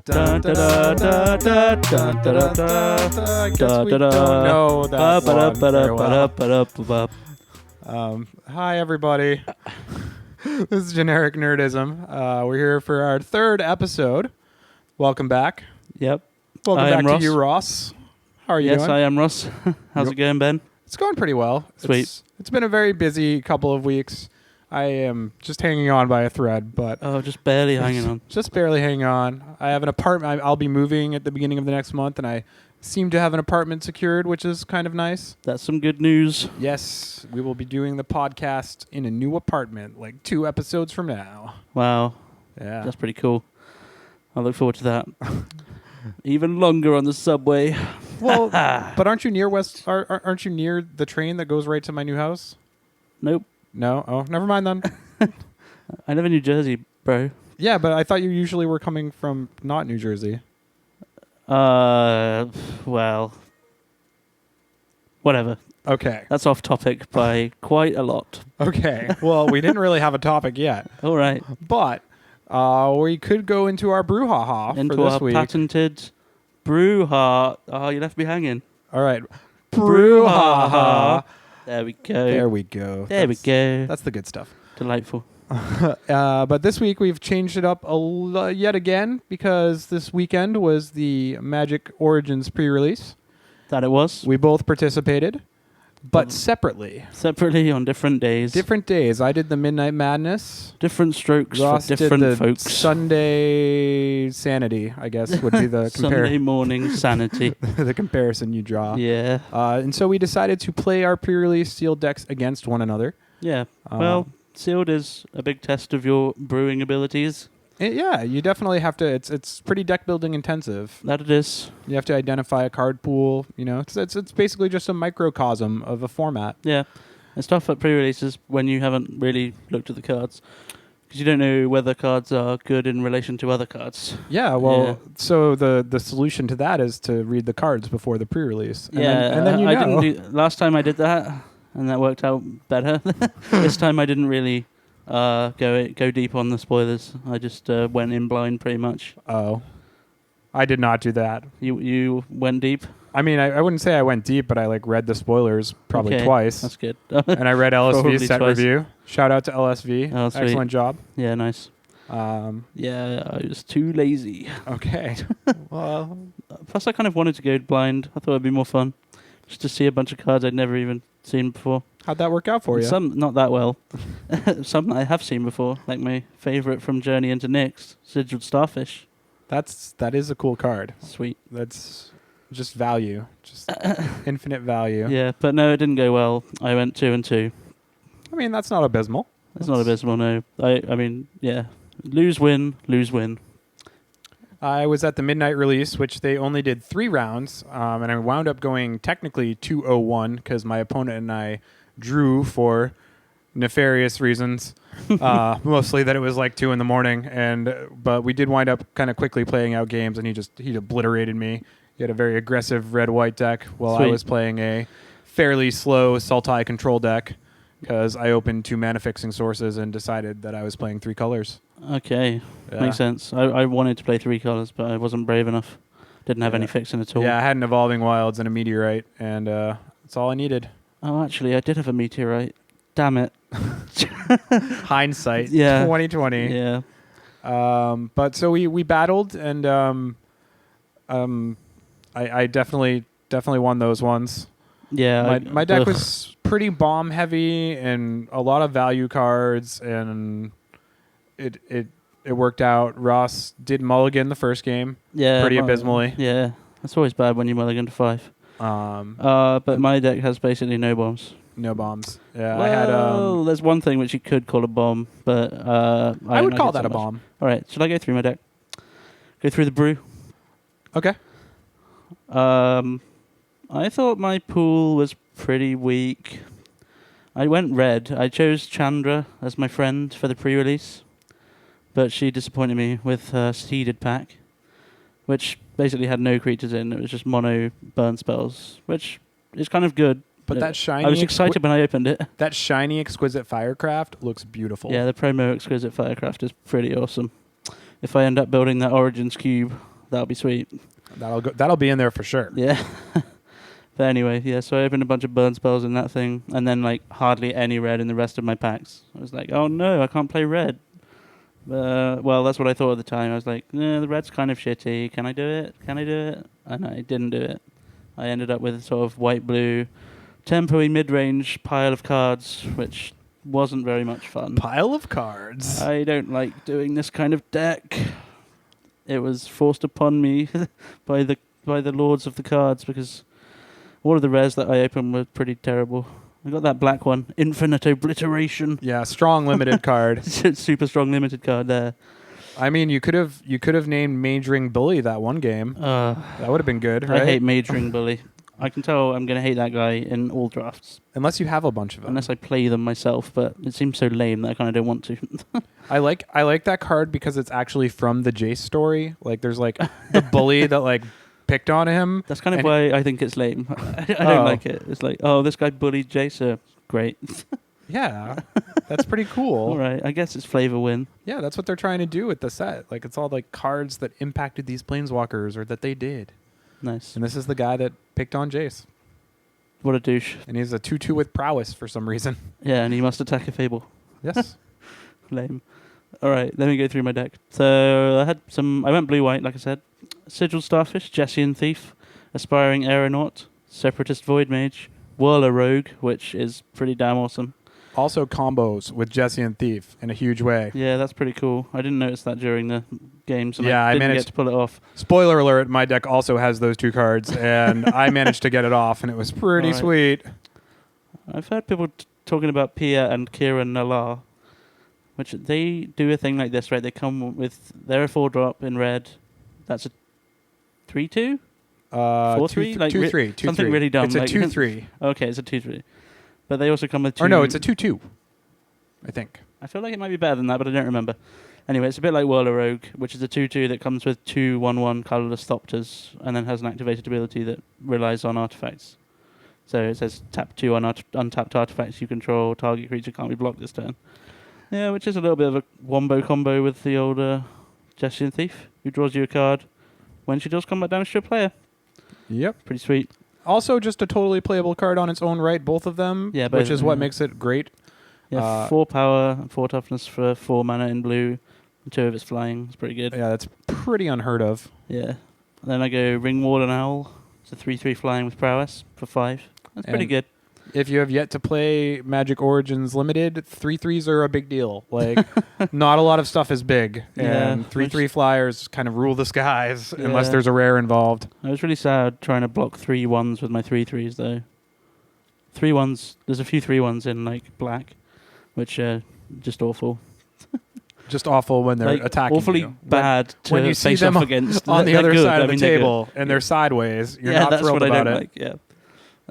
Dun, da, da, da, da, dun, da, da, da. I guess we don't know that one very well. Hi, everybody. This is Generic Nerdism. We're here for our third episode. Welcome back. Yep. Welcome I back am to Ross. you, Ross. How are you Yes, doing? I am Ross. How's it going, Ben? It's going pretty well. Sweet. It's been a very busy couple of weeks. I am just hanging on by a thread, but Oh, just barely hanging on. just barely hanging on. I have an apartment. I'll be moving at the beginning of the next month, and I seem to have an apartment secured, which is kind of nice. That's some good news. Yes, we will be doing the podcast in a new apartment, like 2 episodes from now. Wow. Yeah. That's pretty cool. I look forward to that. Even longer on the subway. Well, but aren't you near aren't you near the train that goes right to my new house? Nope. No. Oh, never mind then. I live in New Jersey, bro. Yeah, but I thought you usually were coming from not New Jersey. Well, whatever. Okay. That's off topic by quite a lot. Okay. Well, we didn't really have a topic yet, All right. but we could go into our brewhaha Into for this our week. patented brewhaha. Oh, you left me hanging. All right. Brewhaha. There we go. There we go. There we go. That's the good stuff. Delightful. But this week we've changed it up yet again because this weekend was the Magic Origins pre-release. That it was. We both participated, but separately. Separately on different days. Different days. I did the Midnight Madness. Different strokes Ross for different did the folks. Sunday Sanity, I guess, would be the Sunday morning sanity. the comparison you draw. Yeah. And so we decided to play our pre-release sealed decks against one another. Yeah. Well, sealed is a big test of your brewing abilities. Yeah, you definitely have to. It's pretty deck building intensive. That it is. You have to identify a card pool. You know, it's basically just a microcosm of a format. Yeah. It's tough at pre-releases when you haven't really looked at the cards. Because you don't know whether cards are good in relation to other cards. Yeah, well, Yeah. so the solution to that is to read the cards before the pre-release. And Yeah. and then you know. I didn't do, last time I did that, and that worked out better. This time I didn't really go deep on the spoilers. I just went in blind pretty much. Oh, I did not do that. You went deep? I mean, I wouldn't say I went deep, but I read the spoilers probably Okay, twice. That's good. And I read Probably LSV's set twice. review. Shout out to LSV. Oh, sweet. Excellent job. Yeah, nice. Yeah, I was too lazy. Okay. Well, Plus, I kind of wanted to go blind. I thought it'd be more fun. Just to see a bunch of cards I'd never even seen before. how'd that work out for you? Some not that well. Some I have seen before, like my favourite from Journey into Nyx, Sigiled Starfish. That is a cool card. Sweet. That's just value, just infinite value. Yeah, but no, it didn't go well. I went 2-2. I mean, that's not abysmal. It's not abysmal, no. I mean, yeah. Lose, win, lose, win. I was at the midnight release, which they only did 3 rounds, and I wound up going technically 2-0-1 because my opponent and I drew for nefarious reasons. Mostly that it was like 2 a.m, but we did wind up kind of quickly playing out games, and he obliterated me. He had a very aggressive red-white deck while I Sweet. was playing a fairly slow Sultai control deck because I opened 2 mana fixing sources and decided that I was playing 3 colors. Okay, Yeah. makes sense. I wanted to play 3 colours, but I wasn't brave enough. Didn't have any Yeah. fixing at all. Yeah, I had an Evolving Wilds and a Meteorite, and that's all I needed. Oh, actually, I did have a meteorite. Damn it. Hindsight, Yeah. 2020. Yeah. But so we battled, and I definitely won those ones. Yeah. My deck was pretty bomb heavy and a lot of value cards, and it worked out. Ross did mulligan the first game, pretty abysmally. Yeah. That's always bad when you mulligan to 5. But my deck has basically no bombs. No bombs. Yeah, Well, I had. there's one thing which you could call a bomb, but I would don't call like it that so a much. bomb. All right, should I go through my deck? Go through the brew. Okay. I thought my pool was pretty weak. I went red. I chose Chandra as my friend for the pre-release, but she disappointed me with her seeded pack, which basically had no creatures in. It was just mono burn spells, which is kind of good. But that shiny. I was excited when I opened it. That shiny exquisite Firecraft looks beautiful. Yeah, the promo exquisite Firecraft is pretty awesome. If I end up building that Origins cube, That'll be sweet. That'll be in there for sure. Yeah. But anyway, yeah, so I opened a bunch of burn spells in that thing, and then like hardly any red in the rest of my packs. I was like, oh no, I can't play red. Well, that's what I thought at the time. I was like, the red's kind of shitty. Can I do it? Can I do it? And I didn't do it. I ended up with a sort of white-blue, tempo-y mid-range pile of cards, which wasn't very much fun. Pile of cards. I don't like doing this kind of deck. It was forced upon me by the lords of the cards, because all of the rares that I opened were pretty terrible. I got that black one, Infinite Obliteration. Yeah, strong limited card. Super strong limited card there. I mean, you could have named Majoring Bully that one game. That would have been good, right? I hate Majoring Bully. I can tell I'm going to hate that guy in all drafts. Unless you have a bunch of them. Unless I play them myself, but it seems so lame that I kind of don't want to. I like that card because it's actually from the Jace story. Like, there's like the bully that like picked on him. That's kind of why I think it's lame. I don't like it. It's like, oh, this guy bullied Jace. Great. Yeah, that's pretty cool. All right, I guess it's flavor win. Yeah, that's what they're trying to do with the set. Like, it's all like cards that impacted these planeswalkers or that they did. Nice. And this is the guy that picked on Jace. What a douche. And he's a 2/2 with prowess for some reason. Yeah, and he must attack a Fable. Yes. Lame. All right, let me go through my deck. So I went blue-white, like I said. Sigil Starfish, Jessian Thief, Aspiring Aeronaut, Separatist Void Mage, Whirler Rogue, which is pretty damn awesome. Also combos with Jessian Thief in a huge way. Yeah, that's pretty cool. I didn't notice that during the games, and yeah, I didn't get to pull it off. Spoiler alert, my deck also has those two cards, and I managed to get it off, and it was pretty sweet. I've heard people talking about Pia and Kira Nalar, which they do a thing like this, right? They come with, they're a 4-drop in red. That's a 3/2? 4/3? 2/3. Something really dumb. It's a 2/3. Okay, it's a 2/3. But they also come with 2... Or no, it's a 2/2, I think. I feel like it might be better than that, but I don't remember. Anyway, it's a bit like Whirler Rogue, which is a 2/2 that comes with 2 1/1 colorless Thopters, and then has an activated ability that relies on artifacts. So it says tap 2 on untapped artifacts you control. Target creature can't be blocked this turn. Yeah, which is a little bit of a wombo combo with the old Jessian Thief, who draws you a card when she does combat damage to a player. Yep. Pretty sweet. Also, just a totally playable card on its own right, both of them, yeah, which is what makes it great. Yeah, 4 power, 4 toughness for 4 mana in blue, and 2 of it's flying. It's pretty good. Yeah, that's pretty unheard of. Yeah. And then I go Ringwall and Owl. It's a 3/3 flying with prowess for 5. That's pretty good. If you have yet to play Magic Origins Limited, 3/3s are a big deal. Like, not a lot of stuff is big. Yeah, And 3/3 flyers kind of rule the skies unless there's a rare involved. I was really sad trying to block 3 1s with my 3/3s, though. 3 1s, there's a few 3 1s in, like, black, which are just awful. Just awful when they're attacking awfully you. Bad when you see them against on the other side of the they're table and they're sideways. You're not that's thrilled what about I don't it. like. Yeah.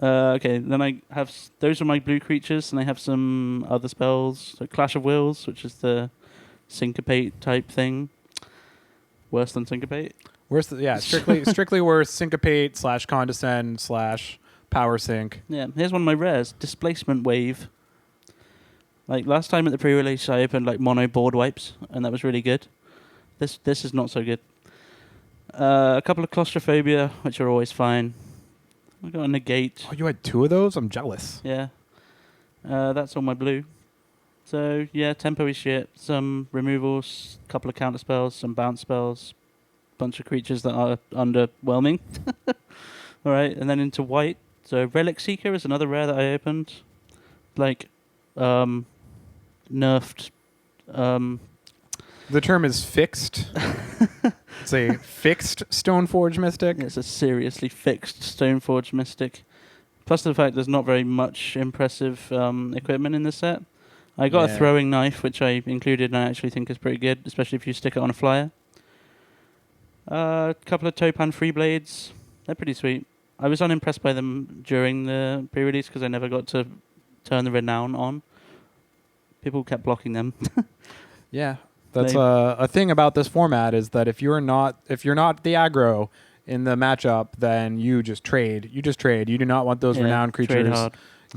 Okay, then I have those are my blue creatures, and I have some other spells. So Clash of Wills, which is the syncopate type thing. Worse than syncopate. Worse, strictly worse. Syncopate / condescend / power sync. Yeah, here's one of my rares: Displacement Wave. Like last time at the pre-release, I opened like mono board wipes, and that was really good. This is not so good. A couple of Claustrophobia, which are always fine. I got a Negate. Oh, you had 2 of those? I'm jealous. Yeah. That's on my blue. So, yeah, tempo-y shit. Some removals, couple of counter spells, some bounce spells, bunch of creatures that are underwhelming. All right, and then into white. So, Relic Seeker is another rare that I opened. Like, nerfed. The term is fixed. It's a fixed Stoneforge Mystic. It's a seriously fixed Stoneforge Mystic. Plus the fact there's not very much impressive equipment in this set. I got a throwing knife, which I included and I actually think is pretty good, especially if you stick it on a flyer. A couple of Topan Free Blades. They're pretty sweet. I was unimpressed by them during the pre-release because I never got to turn the Renown on. People kept blocking them. Yeah. That's a thing about this format is that if you're not the aggro in the matchup, then you just trade. You do not want those renowned creatures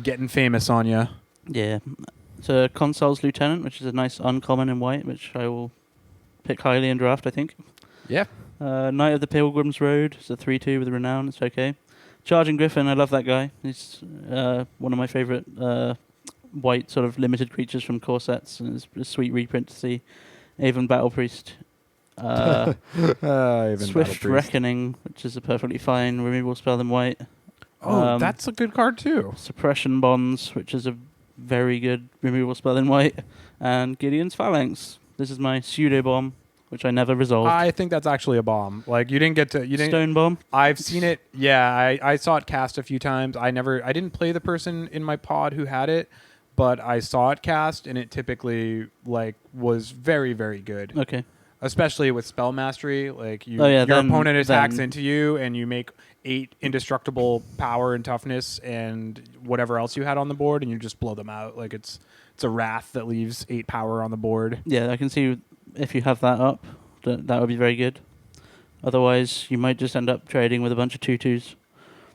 getting famous on you. Yeah. It's a Consul's Lieutenant, which is a nice uncommon in white, which I will pick highly in draft, I think. Yeah. Knight of the Pilgrim's Road. It's a 3/2 with renown. It's okay. Charging Griffin. I love that guy. He's one of my favorite white sort of limited creatures from core sets, and it's a sweet reprint to see. Avon Battle Priest. Even Swift Reckoning, which is a perfectly fine removal spell in white. That's a good card too. Suppression Bonds, which is a very good removal spell in white. And Gideon's Phalanx. This is my pseudo bomb, which I never resolved. I think that's actually a bomb. Like you didn't Stone Bomb. I've seen it. Yeah, I saw it cast a few times. I didn't play the person in my pod who had it, but I saw it cast, and it typically was very, very good. Okay. Especially with spell mastery, like your then opponent attacks into you, and you make 8 indestructible power and toughness, and whatever else you had on the board, and you just blow them out. Like it's a wrath that leaves 8 power on the board. Yeah, I can see if you have that up, that would be very good. Otherwise, you might just end up trading with a bunch of 2/2s.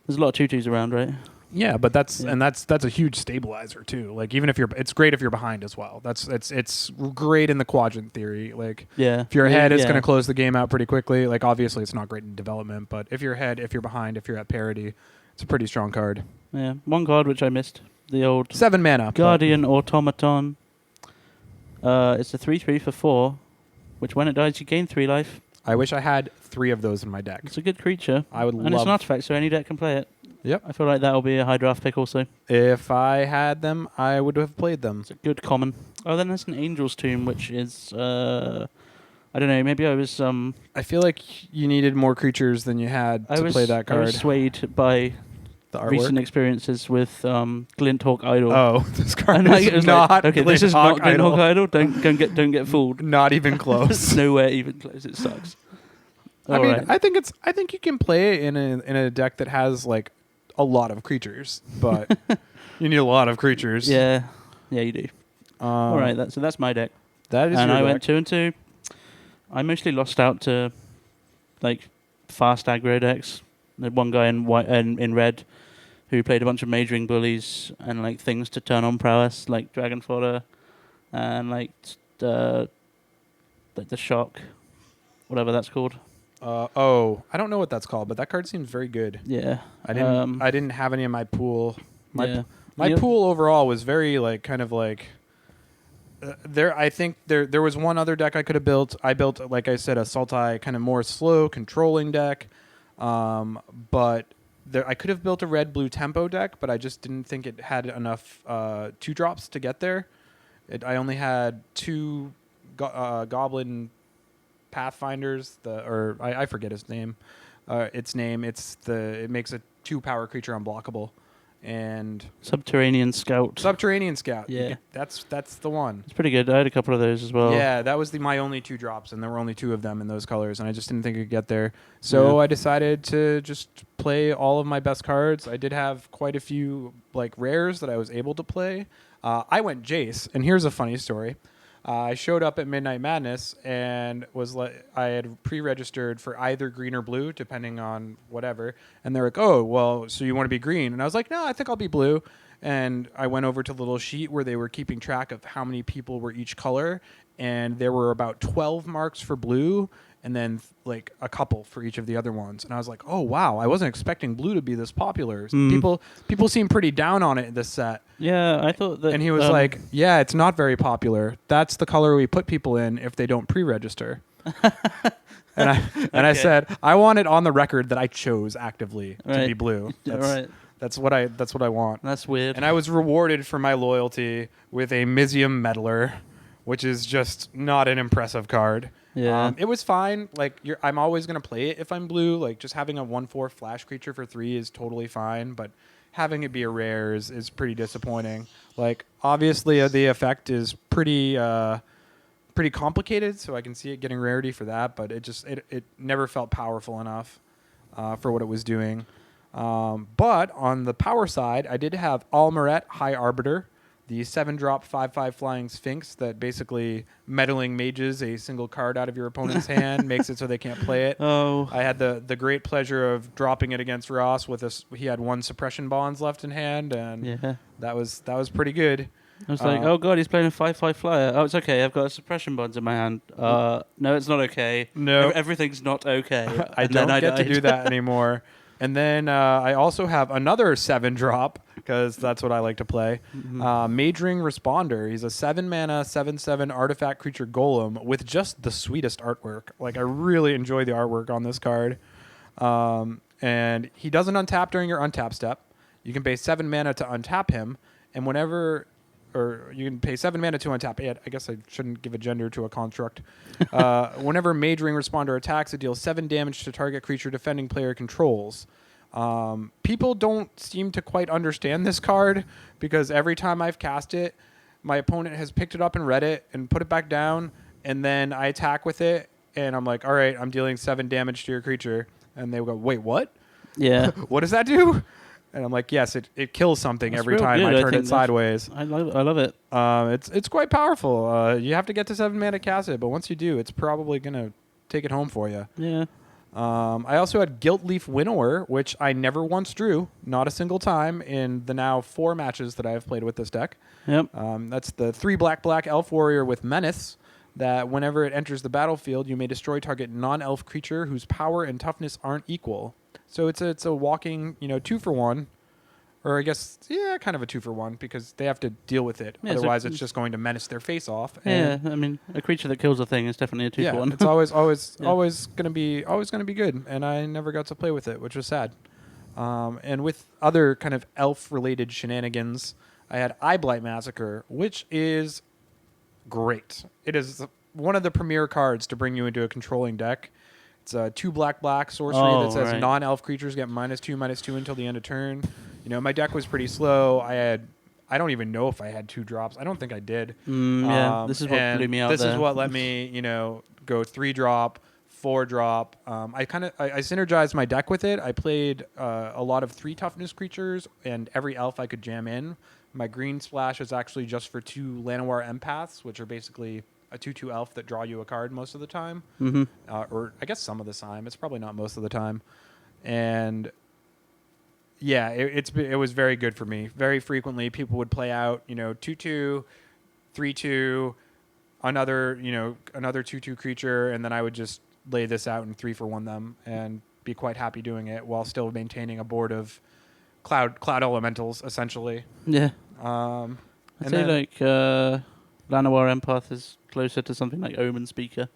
There's a lot of 2/2s around, right? Yeah, but that's a huge stabilizer too. Like even if it's great if you're behind as well. It's great in the quadrant theory. Like if you're ahead, it's going to close the game out pretty quickly. Like obviously it's not great in development, but if you're ahead, if you're behind, if you're at parity, it's a pretty strong card. Yeah, one card which I missed, the old 7 mana Guardian Automaton. It's a 3/3 for 4, which when it dies you gain 3 life. I wish I had 3 of those in my deck. It's a good creature. I would and it's an artifact, so any deck can play it. Yep. I feel like that'll be a high draft pick also. If I had them, I would have played them. It's a good common. Oh, then there's an Angel's Tomb, which is I don't know. Maybe I was I feel like you needed more creatures than you had to play that card. I was swayed by the artwork? Recent experiences with Glinthawk Idol. Oh, this card And is not. okay, this is not Glinthawk Idol. Don't get fooled. Not even close. Nowhere even close. It sucks. I mean, I think you can play it in a deck that has like a lot of creatures, but you need a lot of creatures. Yeah, you do. All right, that's my deck. That is, and your I deck. went 2 and 2. I mostly lost out to like fast aggro decks. There's one guy in white and in red who played a bunch of majoring bullies and like things to turn on prowess, like Dragon Fodder and like the shock, whatever that's called. I don't know what that's called, but that card seems very good. Yeah, I didn't have any in my pool. My Yep. pool overall was very like kind of like. I think there was one other deck I could have built. I built, like I said, a Sultai kind of more slow controlling deck, but I could have built a red-blue tempo deck, but I just didn't think it had enough 2-drops to get there. I only had 2 Goblin Pathfinders, I forget his name. It makes a 2-power creature unblockable. And Subterranean Scout. Yeah, that's the one. It's pretty good. I had a couple of those as well. Yeah, that was my only 2 drops, and there were only 2 of them in those colors, and I just didn't think I could get there. So I decided to just play all of my best cards. I did have quite a few like rares that I was able to play. I went Jace, and here's a funny story. I showed up at Midnight Madness and I had pre-registered for either green or blue, depending on whatever. And they're like, "Oh, well, so you want to be green?" And I was like, "No, I think I'll be blue." And I went over to the little sheet where they were keeping track of how many people were each color, and there were about 12 marks for blue, and then like a couple for each of the other ones. And I was like, "Oh wow, I wasn't expecting blue to be this popular." People seem pretty down on it in this set. Yeah, I thought that. And he was like, "Yeah, it's not very popular. That's the color we put people in if they don't pre-register." I said, "I want it on the record that I chose actively to be blue." That's what I want. That's weird. And I was rewarded for my loyalty with a Mizium Meddler, which is just not an impressive card. Yeah. It was fine. Like I'm always gonna play it if I'm blue. Like just having a 1/4 flash creature for 3 is totally fine, but having it be a rare is pretty disappointing. Like obviously the effect is pretty complicated, so I can see it getting rarity for that, but it never felt powerful enough for what it was doing. But on the power side, I did have Almaret, High Arbiter, the 7-drop 5/5 flying Sphinx that basically meddling mages a single card out of your opponent's hand, makes it so they can't play it. Oh. I had the great pleasure of dropping it against Ross he had 1 suppression bonds left in hand, and that was pretty good. I was like, oh god, he's playing a 5/5 flyer. Oh, it's okay. I've got a suppression bonds in my hand. No, it's not okay. No. Everything's not okay. I don't get to do that anymore. And then I also have another 7-drop, because that's what I like to play. Majoring Responder. He's a 7-mana, 7/7 artifact creature golem with just the sweetest artwork. Like, I really enjoy the artwork on this card. And he doesn't untap during your untap step. You can pay 7 mana to untap him, and or you can pay 7 mana to untap it. I guess I shouldn't give a gender to a construct. Whenever Majoring Responder attacks, it deals 7 damage to target creature defending player controls. People don't seem to quite understand this card, because every time I've cast it, my opponent has picked it up and read it and put it back down, and then I attack with it, and I'm like, all right, I'm dealing 7 damage to your creature. And they will go, wait, what? Yeah. What does that do? And I'm like, yes, it kills something That's every real time good. I I turn think it sideways. I love it. It's quite powerful. You have to get to 7 mana to cast it, but once you do, it's probably going to take it home for you. Yeah. I also had Guiltleaf Winnower, which I never once drew, not a single time, in the now 4 matches that I have played with this deck. Yep. That's the 3/black elf warrior with Menace, that whenever it enters the battlefield, you may destroy target non-elf creature whose power and toughness aren't equal. So it's a walking, 2-for-1, or I guess, kind of a 2-for-1, because they have to deal with it. Yeah, Otherwise, so it's just going to menace their face off. Yeah, I mean, a creature that kills a thing is definitely a 2-for-1. It's always Yeah. always gonna be good, and I never got to play with it, which was sad. And with other kind of elf-related shenanigans, I had Eyeblight Massacre, which is great. It is one of the premier cards to bring you into a controlling deck. It's a 2/black sorcery that says non-elf creatures get -2/-2 until the end of turn. My deck was pretty slow. I don't even know if I had 2 drops. I don't think I did. Yeah, this is what blew me out. This is what let me, go 3-drop, 4-drop. I synergized my deck with it. I played a lot of 3 toughness creatures and every elf I could jam in. My green splash is actually just for 2 Llanowar Empaths, which are basically a 2/2 elf that draw you a card most of the time. Or I guess some of the time. It's probably not most of the time. And yeah, it was very good for me. Very frequently, people would play out, 2/2, 3/2, another 2/2 creature, and then I would just lay this out and 3-for-1 them and be quite happy doing it while still maintaining a board of cloud elementals, essentially. Yeah. I'd say Llanowar Empath is closer to something like Omen Speaker.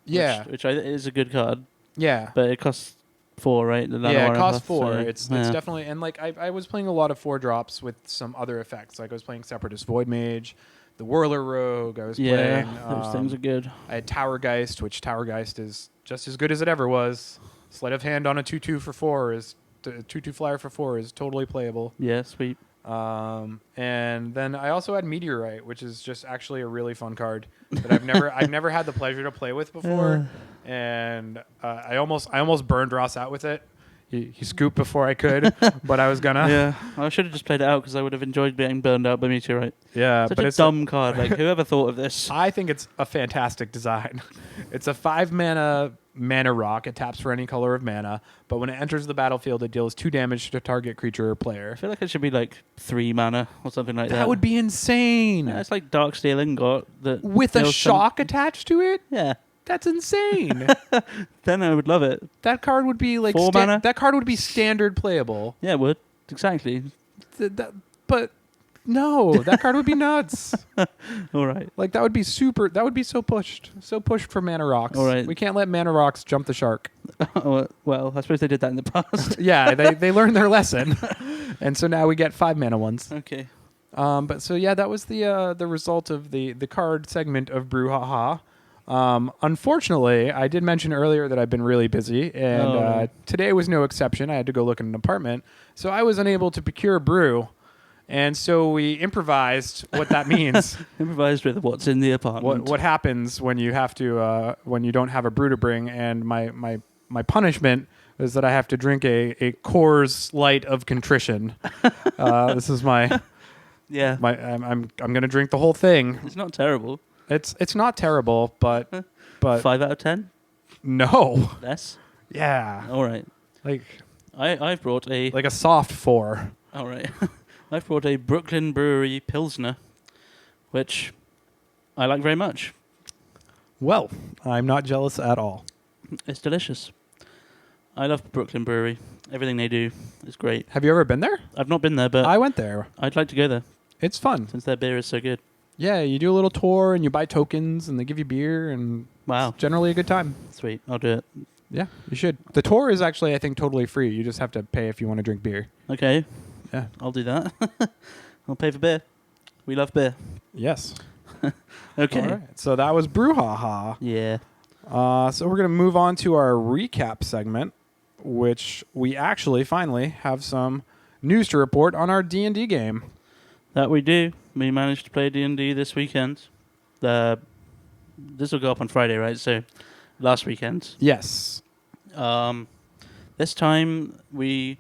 Yeah. Which is a good card. Yeah. But it costs 4, right? The Llanowar It costs Empath, 4. So, It's definitely, and I was playing a lot of 4-drops with some other effects. Like I was playing Separatist Void Mage, the Whirler Rogue. I was playing. Those things are good. I had Towergeist, which Towergeist is just as good as it ever was. Sleight of Hand on a 2/2 for 4 is 2/2 flyer for 4 is totally playable. Yeah, sweet. And then I also had Meteorite, which is just actually a really fun card that I've never had the pleasure to play with before. And I almost burned Ross out with it. He scooped before I could, but I was gonna. Yeah, I should have just played it out because I would have enjoyed being burned out by Meteorite. Yeah, Such but a it's dumb card. Like, whoever thought of this? I think it's a fantastic design. It's a 5-mana rock. It taps for any color of mana, but when it enters the battlefield, it deals 2 damage to target creature or player. I feel like it should be like 3 mana or something like that. That would be insane. Yeah, it's like Darksteel Ingot that With a shock attached to it? Yeah. That's insane. Then I would love it. That card would be like 4 mana? That card would be standard playable. Yeah, it would. Exactly. But no, that card would be nuts. All right. Like that would be super. That would be so pushed for mana rocks. All right. We can't let mana rocks jump the shark. Well, I suppose they did that in the past. Yeah, they learned their lesson, and so now we get 5-mana ones. Okay. But so yeah, that was the result of the card segment of brewhaha. Unfortunately, I did mention earlier that I've been really busy, and today was no exception. I had to go look at an apartment, so I was unable to procure brew, and so we improvised what that means. Improvised with what's in the apartment. What happens when you have to when you don't have a brew to bring? And my punishment is that I have to drink a Coors Light of contrition. This is my I'm gonna drink the whole thing. It's not terrible. It's not terrible, but 5 out of 10. No. Less. Yeah. All right. Like I've brought a a soft 4. All right. I've brought a Brooklyn Brewery Pilsner. which I like very much. Well, I'm not jealous at all. It's delicious. I love Brooklyn Brewery. Everything they do is great. Have you ever been there? I've not been there, but I went there. I'd like to go there It's fun. since their beer is so good. Yeah, you do a little tour and you buy tokens and they give you beer and Wow. it's generally a good time. Sweet. I'll do it. Yeah, you should. The tour is actually, I think, totally free. You just have to pay if you want to drink beer. Okay. Yeah. I'll do that. I'll pay for beer. We love beer. Yes. Okay. All right. So that was brewhaha. Yeah. So we're going to move on to our recap segment, which we actually finally have some news to report on our D&D game. That we do. We managed to play D&D this weekend. This will go up on Friday, right? So last weekend. Yes. This time we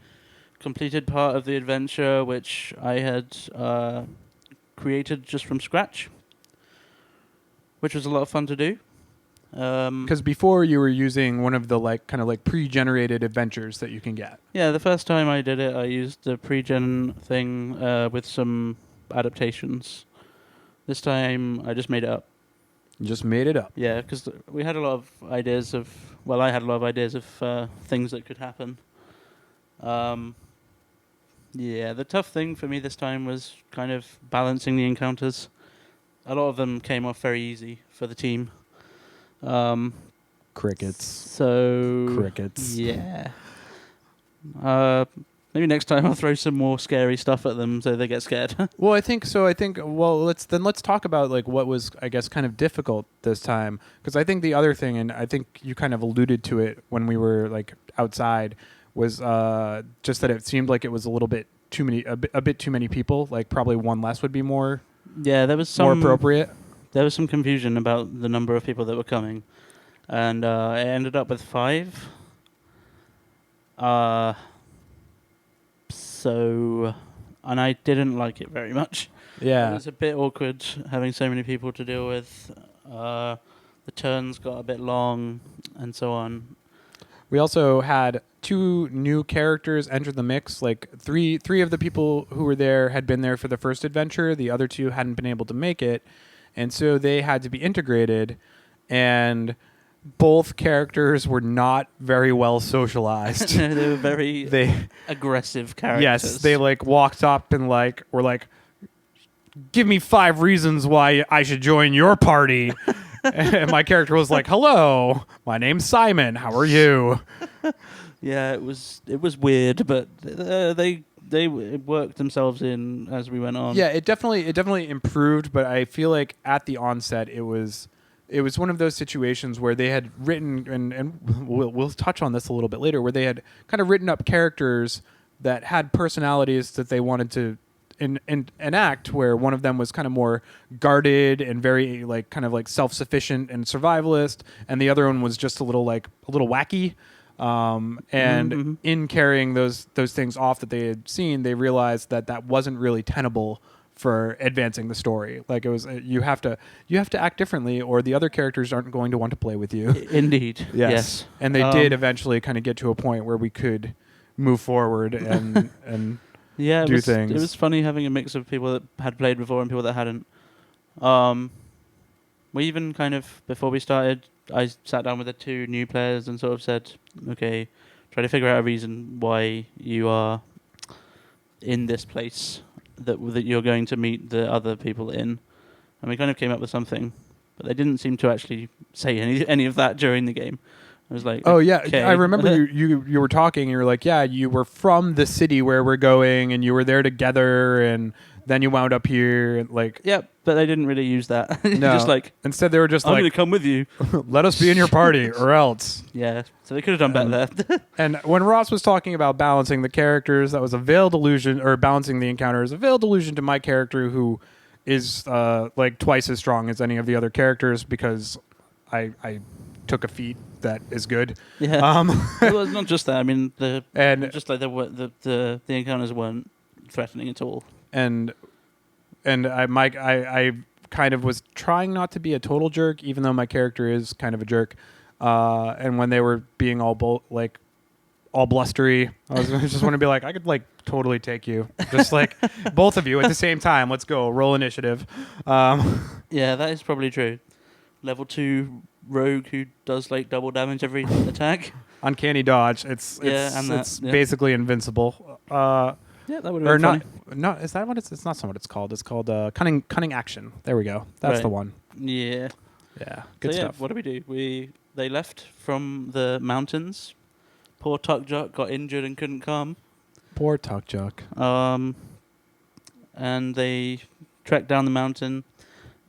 completed part of the adventure which I had created just from scratch, which was a lot of fun to do. Because before you were using one of the kind of pre-generated adventures that you can get. Yeah, the first time I did it, I used the pre-gen thing with some adaptations. This time, I just made it up. You just made it up. Yeah, because we had a lot of ideas of... Well, I had a lot of ideas of things that could happen. Yeah, the tough thing for me this time was kind of balancing the encounters. A lot of them came off very easy for the team. Crickets. So... Crickets. Yeah. Maybe next time I'll throw some more scary stuff at them so they get scared. Well, I think so. Well, let's talk about what was, I guess, kind of difficult this time, because I think the other thing, and I think you kind of alluded to it when we were outside, was just that it seemed like it was a little bit too many, a bit too many people. Like probably one less would be more. Yeah, there was some more appropriate. There was some confusion about the number of people that were coming, and it ended up with 5. So, and I didn't like it very much. Yeah. It was a bit awkward having so many people to deal with. The turns got a bit long, and so on. We also had 2 new characters enter the mix. Three of the people who were there had been there for the first adventure. The other 2 hadn't been able to make it, and so they had to be integrated. And both characters were not very well socialized. They were very aggressive characters. Yes, they walked up and were like, "Give me 5 reasons why I should join your party." And my character was like, "Hello, my name's Simon. How are you?" Yeah, it was weird, but they worked themselves in as we went on. Yeah, it definitely improved, but I feel like at the onset it was one of those situations where they had written, and we'll touch on this a little bit later, where they had kind of written up characters that had personalities that they wanted to enact, where one of them was kind of more guarded and very self-sufficient and survivalist, and the other one was just a little wacky. And in carrying those things off that they had seen, they realized that wasn't really tenable for advancing the story. It was you have to act differently, or the other characters aren't going to want to play with you. Indeed. Yes. And they did eventually kind of get to a point where we could move forward and yeah, do things. It was funny having a mix of people that had played before and people that hadn't. We even kind of, before we started, I sat down with the 2 new players and sort of said, okay, try to figure out a reason why you are in this place that you're going to meet the other people in. And we kind of came up with something, but they didn't seem to actually say any of that during the game. I was like, oh yeah, okay. I remember you were talking and you were like, yeah, you were from the city where we're going and you were there together, and then you wound up here and yeah, but they didn't really use that. No. Just instead they were just I'm going to come with you. Let us be in your party or else. Yeah, so they could have done better there. And when Ross was talking about balancing the characters, that was a veiled illusion, or balancing the encounters, a veiled illusion to my character, who is twice as strong as any of the other characters, because I took a feat that is good. Yeah. Well, it's not just that. I mean, the encounters weren't threatening at all. And I kind of was trying not to be a total jerk, even though my character is kind of a jerk. And when they were being all all blustery. I just want to be like, I could like totally take you, just like both of you at the same time. Let's go, roll initiative. Yeah, that is probably true. Level 2 rogue who does like double damage every attack. Uncanny dodge. It's basically invincible. Yeah, that would have or been not. funny. No, is that what it's not? What it's called. It's called cunning action. There we go. That's the one. Yeah. Yeah, good so, stuff. What do we do? They left from the mountains. Poor Tukjuk got injured and couldn't come. Poor Tukjuk. And they trekked down the mountain,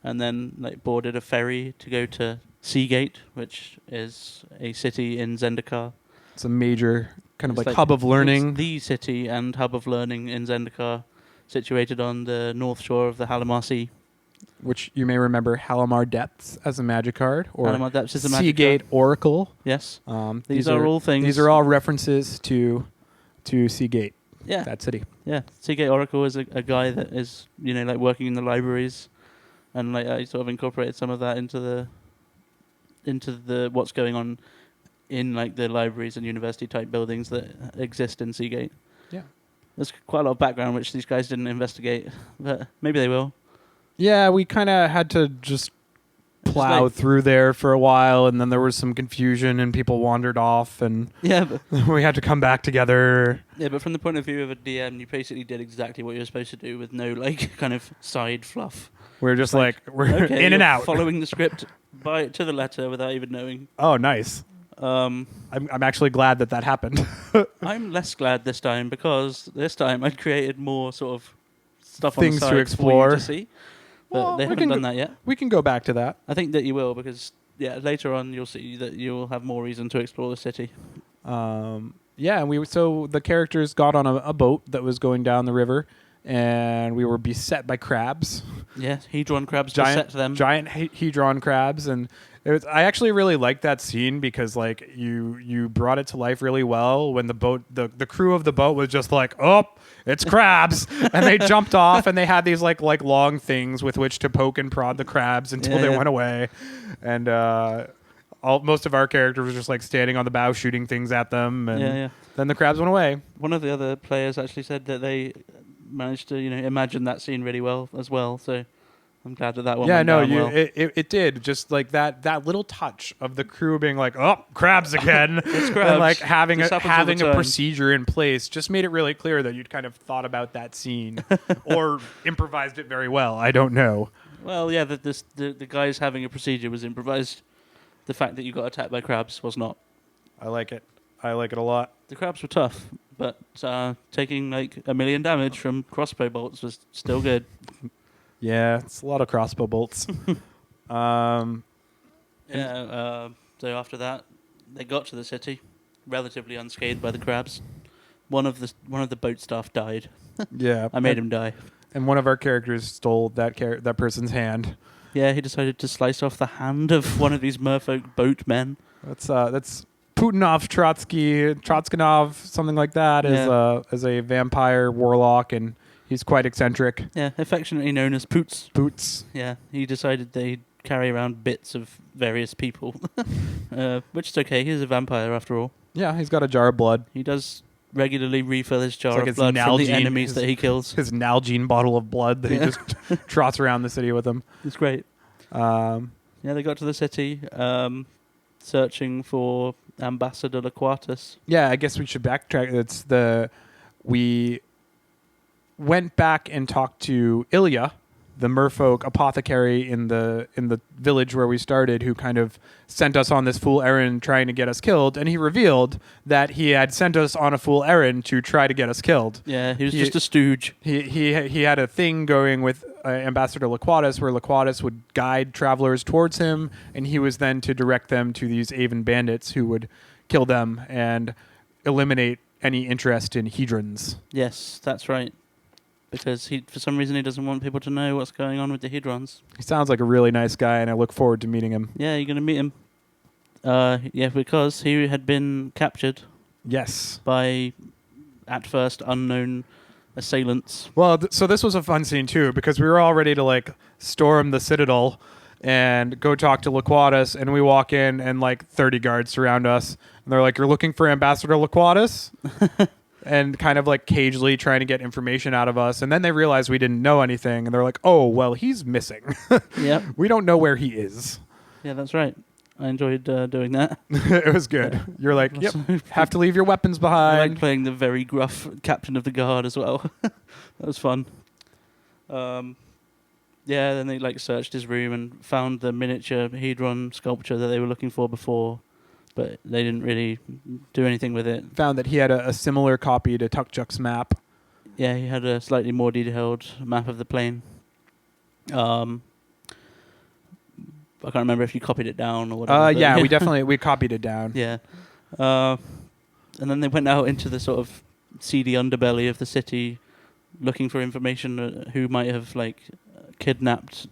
and then like boarded a ferry to go to Seagate, which is a city in Zendikar. It's a major kind of like hub of learning. It's the city and hub of learning in Zendikar, situated on the north shore of the Halimar Sea. Which you may remember Halimar Depths as a magic card, or Halimar Depths is a magic Seagate card. Oracle. Yes. These are all things. These are all references to Seagate. Yeah. That city. Yeah. Seagate Oracle is a guy that is, like working in the libraries, and like I sort of incorporated some of that into the what's going on in like the libraries and university type buildings that exist in Seagate. Yeah. There's quite a lot of background which these guys didn't investigate, but maybe they will. Yeah, we kind of had to just plow through there for a while, and then there was some confusion, and people wandered off, and we had to come back together. Yeah, but from the point of view of a DM, you basically did exactly what you were supposed to do with no like kind of side fluff. We're just we're in and out, following the script to the letter without even knowing. Oh, nice. I'm actually glad that happened. I'm less glad this time because this time I'd created more sort of stuff things on the side to explore for you to see. But they haven't done that yet. We can go back to that. I think that you will because later on you'll see that you'll have more reason to explore the city. So the characters got on a boat that was going down the river, and we were beset by crabs. Yeah, Hedron crabs beset them. Giant Hedron crabs, and I actually really liked that scene because like you brought it to life really well when the boat the crew of the boat was just like, oh, it's crabs, and they jumped off, and they had these like long things with which to poke and prod the crabs until they went away, and most of our characters were just like standing on the bow shooting things at them, and then the crabs went away. One of the other players actually said that they managed to imagine that scene really well as well, so I'm glad that one went down well. It did. Just like that little touch of the crew being like, oh, crabs again. It's crabs. And like having a procedure in place just made it really clear that you'd kind of thought about that scene or improvised it very well. I don't know. Well, yeah, the guys having a procedure was improvised. The fact that you got attacked by crabs was not. I like it. I like it a lot. The crabs were tough, but taking like 1 million damage from crossbow bolts was still good. Yeah, it's a lot of crossbow bolts. So after that, they got to the city, relatively unscathed by the crabs. One of the boat staff died. Yeah, I made him die. And one of our characters stole that person's hand. Yeah, he decided to slice off the hand of one of these merfolk boatmen. That's Putinov, Trotskinov, something like that, as a vampire warlock, and he's quite eccentric. Yeah, affectionately known as Poots. Poots. Yeah, he decided they'd carry around bits of various people, which is okay. He's a vampire after all. Yeah, he's got a jar of blood. He does regularly refill his jar of blood from the enemies that he kills. His Nalgene bottle of blood that he just trots around the city with him. It's great. They got to the city, searching for Ambassador Laquatus. Yeah, I guess we should backtrack. We went back and talked to Ilya, the merfolk apothecary in the village where we started, who kind of sent us on this fool errand trying to get us killed, and he revealed that he had sent us on a fool errand to try to get us killed. Yeah, he was just a stooge. He had a thing going with Ambassador Laquatus, where Laquatus would guide travelers towards him, and he was then to direct them to these Aven bandits who would kill them and eliminate any interest in Hedrons. Yes, that's right. Because for some reason he doesn't want people to know what's going on with the Hedrons. He sounds like a really nice guy, and I look forward to meeting him. Yeah, you're going to meet him. Because he had been captured. Yes. By, at first, unknown assailants. Well, so this was a fun scene, too, because we were all ready to, storm the Citadel, and go talk to Laquatus. And we walk in, and like 30 guards surround us, and they're like, "You're looking for Ambassador Laquatus?" And kind of like cagely trying to get information out of us. And then they realize we didn't know anything, and they're like, "Oh, well, he's missing. Yep. We don't know where he is." Yeah, that's right. I enjoyed doing that. It was good. You're like, "Yep, have to leave your weapons I behind." like playing the very gruff captain of the guard as well. That was fun. Yeah, then they like searched his room and found the miniature Hedron sculpture that they were looking for before, but they didn't really do anything with it. Found that he had a similar copy to Tukchuk's map. Yeah, he had a slightly more detailed map of the plane. I can't remember if you copied it down or whatever. Yeah, we copied it down. Yeah. And then they went out into the sort of seedy underbelly of the city looking for information who might have like kidnapped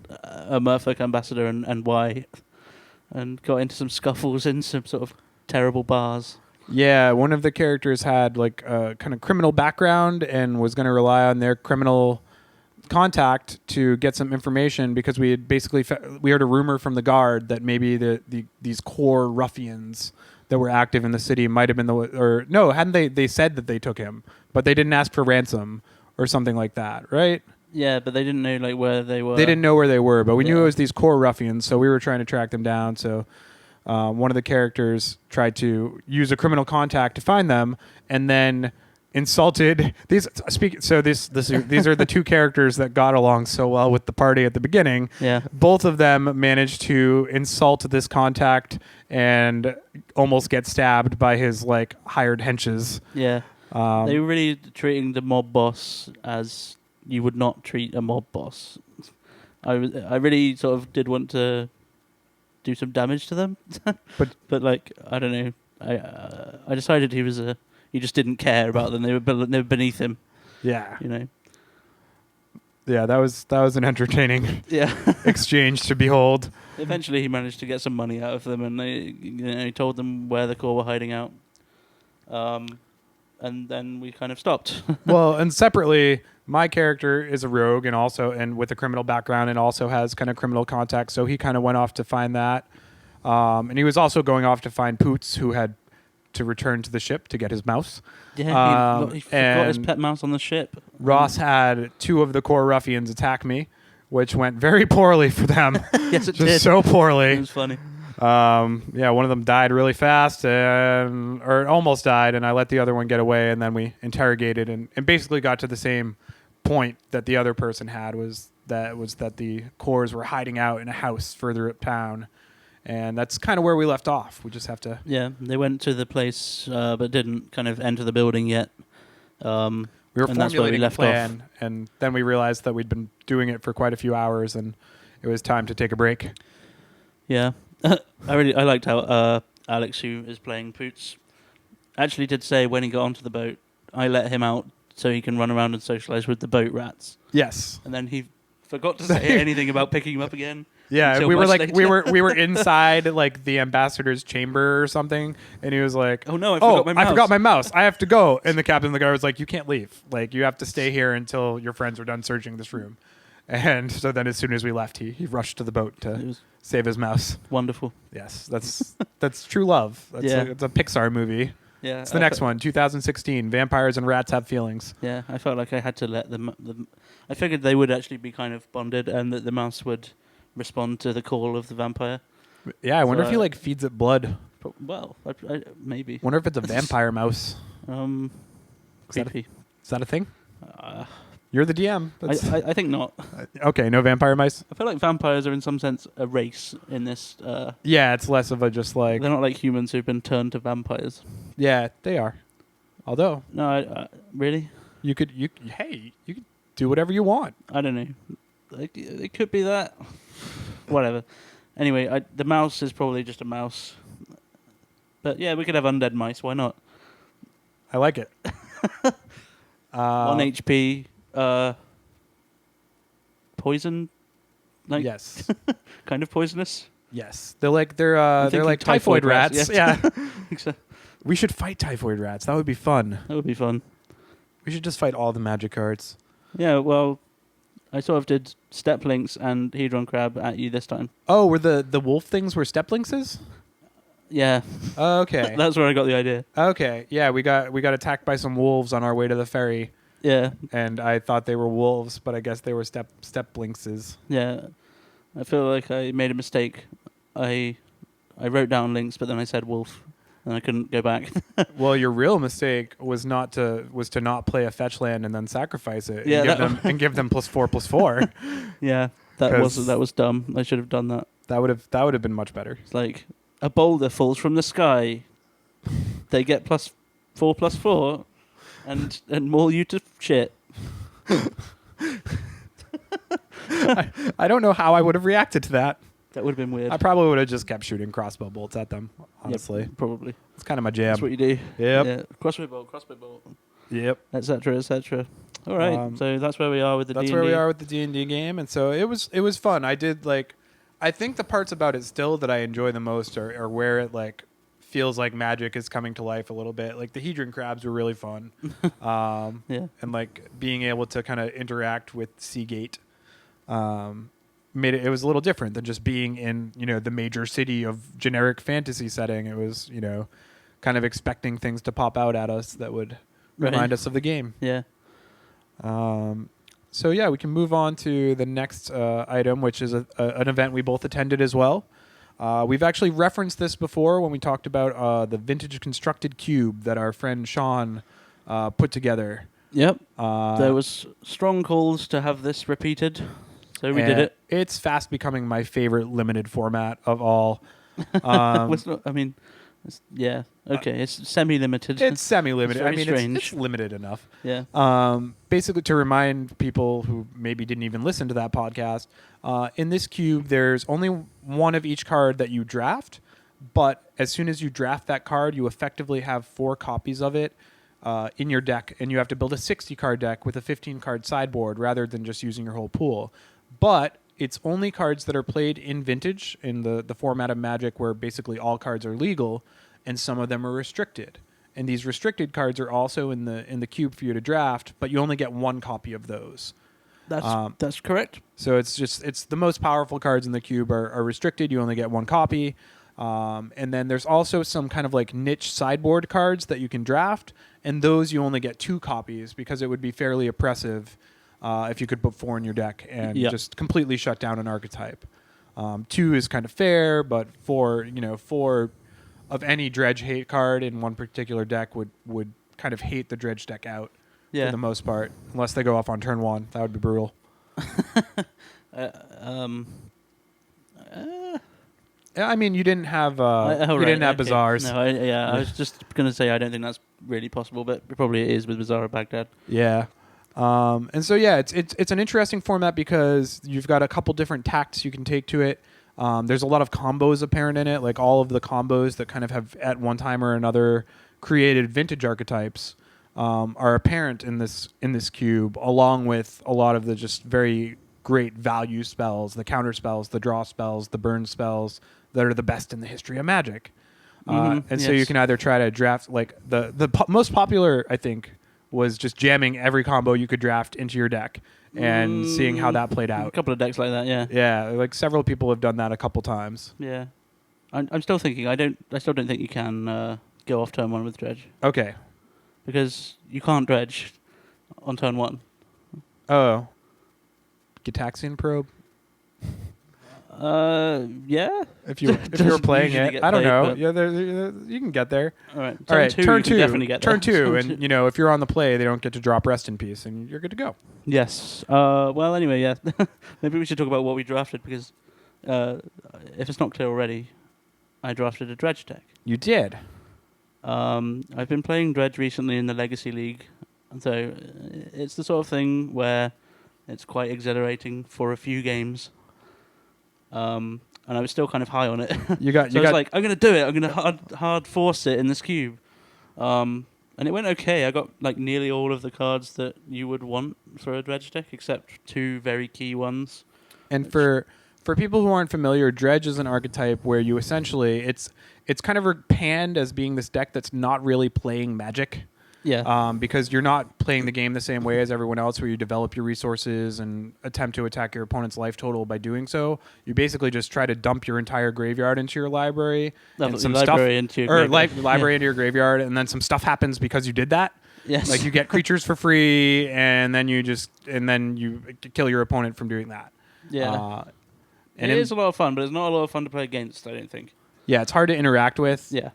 a Merfolk ambassador and why, and got into some scuffles in some sort of terrible bars. Yeah, one of the characters had like a kind of criminal background and was going to rely on their criminal contact to get some information because we had basically we heard a rumor from the guard that maybe these core ruffians that were active in the city might have been hadn't they said that they took him, but they didn't ask for ransom or something like that, right? Yeah, but they didn't know like where they were. They didn't know where they were, but we knew it was these core ruffians, so we were trying to track them down. So one of the characters tried to use a criminal contact to find them, and then insulted these. These are the two characters that got along so well with the party at the beginning. Yeah, both of them managed to insult this contact and almost get stabbed by his like hired henches. Yeah, they were really treating the mob boss as you would not treat a mob boss. I really sort of did want to do some damage to them, but like I don't know. I decided he just didn't care about them. They were beneath him. Yeah, you know. Yeah, that was an entertaining exchange to behold. Eventually, he managed to get some money out of them, and he told them where the core were hiding out. And then we kind of stopped. Well, and separately, my character is a rogue and with a criminal background and also has kind of criminal contacts. So he kind of went off to find that. And he was also going off to find Poots, who had to return to the ship to get his mouse. Yeah, he forgot his pet mouse on the ship. Ross had two of the core ruffians attack me, which went very poorly for them. Yes, it Just did. so poorly. It was funny. One of them died really fast, or almost died, and I let the other one get away, and then we interrogated and basically got to the same point that the other person had was that the cores were hiding out in a house further uptown, and that's kind of where we left off. We just have to... Yeah, they went to the place, but didn't kind of enter the building yet. We were formulating a plan, and then we realized that we'd been doing it for quite a few hours, and it was time to take a break. Yeah. I liked how Alex, who is playing Poots, actually did say when he got onto the boat, I let him out so he can run around and socialize with the boat rats. Yes. And then he forgot to say anything about picking him up again. Yeah, we were like we were inside like the ambassador's chamber or something, and he was like, "Oh no, I forgot my mouse. I have to go." And the captain of the guard was like, "You can't leave. Like you have to stay here until your friends are done searching this room." And so then as soon as we left, he rushed to the boat to save his mouse. Wonderful. Yes, that's true love. It's a Pixar movie. Yeah, it's the next one, 2016. Vampires and rats have feelings. Yeah, I felt like I had to let them. I figured they would actually be kind of bonded, and that the mouse would respond to the call of the vampire. Yeah, I wonder if he like feeds it blood. Well, maybe. Wonder if it's a vampire mouse. Creepy. Is that a thing? You're the DM. I think not. Okay, no vampire mice? I feel like vampires are in some sense a race in this. Yeah, it's less of a just like... They're not like humans who've been turned to vampires. Yeah, they are. Although... No, really? You could do whatever you want. I don't know. It could be that. Whatever. Anyway, the mouse is probably just a mouse. But yeah, we could have undead mice. Why not? I like it. 1 HP... poison, like yes, kind of poisonous. Yes, they're like typhoid rats. Yes. Yeah, so. We should fight typhoid rats. That would be fun. That would be fun. We should just fight all the magic cards. Yeah, well, I sort of did Step Links and Hedron Crab at you this time. Oh, were the wolf things were step linkses? Yeah. Oh, okay. That's where I got the idea. Okay. Yeah, we got attacked by some wolves on our way to the ferry. Yeah. And I thought they were wolves, but I guess they were step linkses. Yeah. I feel like I made a mistake. I wrote down links, but then I said wolf, and I couldn't go back. Well, your real mistake was to not play a fetch land and then sacrifice it. Yeah, and give them +4/+4. Yeah, that was dumb. I should have done that. That would have been much better. It's like a boulder falls from the sky. They get +4/+4, and maul you to shit. I don't know how I would have reacted to that. That would have been weird. I probably would have just kept shooting crossbow bolts at them, honestly. Yep, probably. It's kind of my jam. That's what you do. Yep. Yeah. Crossbow bolt. Yep. Etc. Etc. All right. So that's where we are with the D&D. That's where we are with the D&D game, and so it was fun. I think the parts about it still that I enjoy the most are where it like feels like magic is coming to life a little bit. Like the Hedron Crabs were really fun. Yeah. And like being able to kind of interact with Seagate made it was a little different than just being in, the major city of generic fantasy setting. It was, kind of expecting things to pop out at us that would remind us of the game. Yeah. So yeah, we can move on to the next item, which is an event we both attended as well. We've actually referenced this before when we talked about the vintage constructed cube that our friend Sean put together. Yep. There was strong calls to have this repeated, so we did it. It's fast becoming my favorite limited format of all. Yeah. Okay. It's semi-limited. It's semi-limited. It's it's limited enough. Yeah. Basically, to remind people who maybe didn't even listen to that podcast, in this cube, there's only one of each card that you draft. But as soon as you draft that card, you effectively have 4 copies of it in your deck, and you have to build a 60-card deck with a 15-card sideboard rather than just using your whole pool. But it's only cards that are played in Vintage, in the format of Magic where basically all cards are legal, and some of them are restricted. And these restricted cards are also in the cube for you to draft, but you only get 1 copy of those. That's correct. So it's the most powerful cards in the cube are restricted. You only get 1 copy. And then there's also some kind of like niche sideboard cards that you can draft, and those you only get 2 copies because it would be fairly oppressive if you could put 4 in your deck and just completely shut down an archetype. 2 is kind of fair, but 4 of any dredge hate card in one particular deck would kind of hate the dredge deck out for the most part, unless they go off on turn 1. That would be brutal. You didn't have Bazaars. No, I was just going to say I don't think that's really possible, but probably it is with Bazaar of Baghdad. Yeah. And so it's an interesting format because you've got a couple different tacts you can take to it. There's a lot of combos apparent in it, like all of the combos that kind of have at one time or another created vintage archetypes are apparent in this cube, along with a lot of the just very great value spells, the counter spells, the draw spells, the burn spells that are the best in the history of Magic. So you can either try to draft like the most popular, I think, was just jamming every combo you could draft into your deck and seeing how that played out. A couple of decks like that, yeah. Yeah, like several people have done that a couple times. Yeah. I'm still thinking, I still don't think you can go off turn 1 with Dredge. Okay. Because you can't Dredge on turn 1. Oh. Gitaxian Probe? Yeah. If you were playing it, I don't know. Yeah, you can get there. All right. Turn 2. Definitely get there. Turn 2, and if you're on the play, they don't get to drop Rest in Peace, and you're good to go. Yes. Well, anyway, yeah. Maybe we should talk about what we drafted because if it's not clear already, I drafted a Dredge deck. You did. I've been playing Dredge recently in the Legacy League, and so it's the sort of thing where it's quite exhilarating for a few games. And I was still kind of high on it. I was like, I'm going to do it. I'm going to hard force it in this cube. And it went okay. I got like nearly all of the cards that you would want for a Dredge deck, except 2 very key ones. And for people who aren't familiar, Dredge is an archetype where you essentially it's kind of panned as being this deck that's not really playing Magic. Yeah. Because you're not playing the game the same way as everyone else, where you develop your resources and attempt to attack your opponent's life total by doing so. You basically just try to dump your entire graveyard into your library and some library into your library into your graveyard, and then some stuff happens because you did that. Yes. Like you get creatures for free, and then you kill your opponent from doing that. Yeah. And it is a lot of fun, but it's not a lot of fun to play against, I don't think. Yeah, it's hard to interact with. Yeah.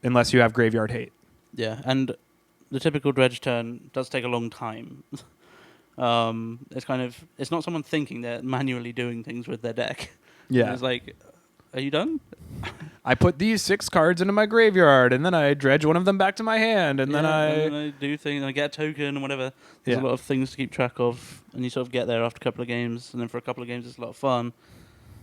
Unless you have graveyard hate. Yeah, and the typical dredge turn does take a long time. It's not someone thinking, they're manually doing things with their deck. Yeah. And it's like, are you done? I put these 6 cards into my graveyard, and then I dredge one of them back to my hand, and then I do things, and I get a token and whatever. There's a lot of things to keep track of, and you sort of get there after a couple of games, and then for a couple of games it's a lot of fun,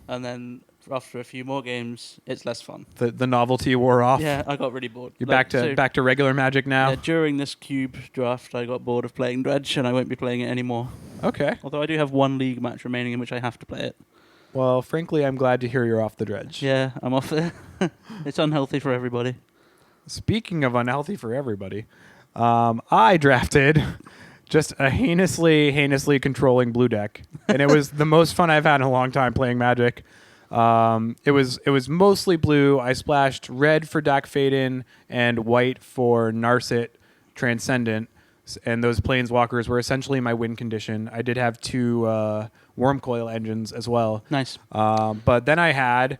and then after a few more games, it's less fun. The novelty wore off. Yeah, I got really bored. You're back to regular Magic now. Yeah, during this cube draft, I got bored of playing Dredge, and I won't be playing it anymore. Okay. Although I do have one league match remaining in which I have to play it. Well, frankly, I'm glad to hear you're off the Dredge. Yeah, I'm off it. It's unhealthy for everybody. Speaking of unhealthy for everybody, I drafted just a heinously controlling blue deck, and it was the most fun I've had in a long time playing Magic. It was mostly blue. I splashed red for Dak Faden and white for Narset Transcendent, and those Planeswalkers were essentially my win condition. I did have 2 Wormcoil engines as well. Nice. But then I had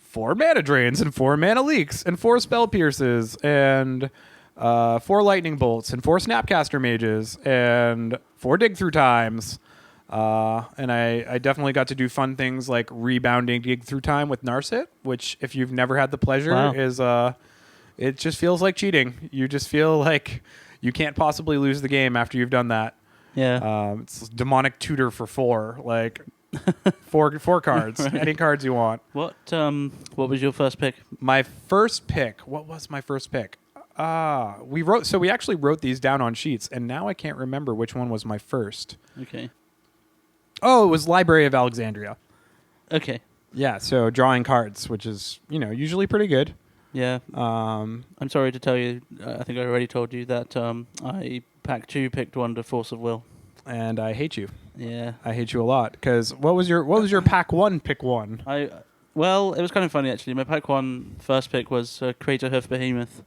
4 mana drains and 4 mana leaks and 4 spell pierces and 4 lightning bolts and 4 snapcaster mages and 4 dig through times. And I definitely got to do fun things like rebounding dig through time with Narset, which if you've never had the pleasure is it just feels like cheating. You just feel like you can't possibly lose the game after you've done that. Yeah. It's demonic tutor for 4, like 4 cards, right. Any cards you want. What was your first pick? My first pick. What was my first pick? We actually wrote these down on sheets, and now I can't remember which one was my first. Okay. Oh, it was Library of Alexandria. Okay. Yeah, so drawing cards, which is, usually pretty good. Yeah. I'm sorry to tell you, I think I already told you that I pack 2 picked one to Force of Will. And I hate you. Yeah. I hate you a lot, because what was your pack 1 pick 1? Well, it was kind of funny actually. My pack 1 first pick was Crater Hoof Behemoth.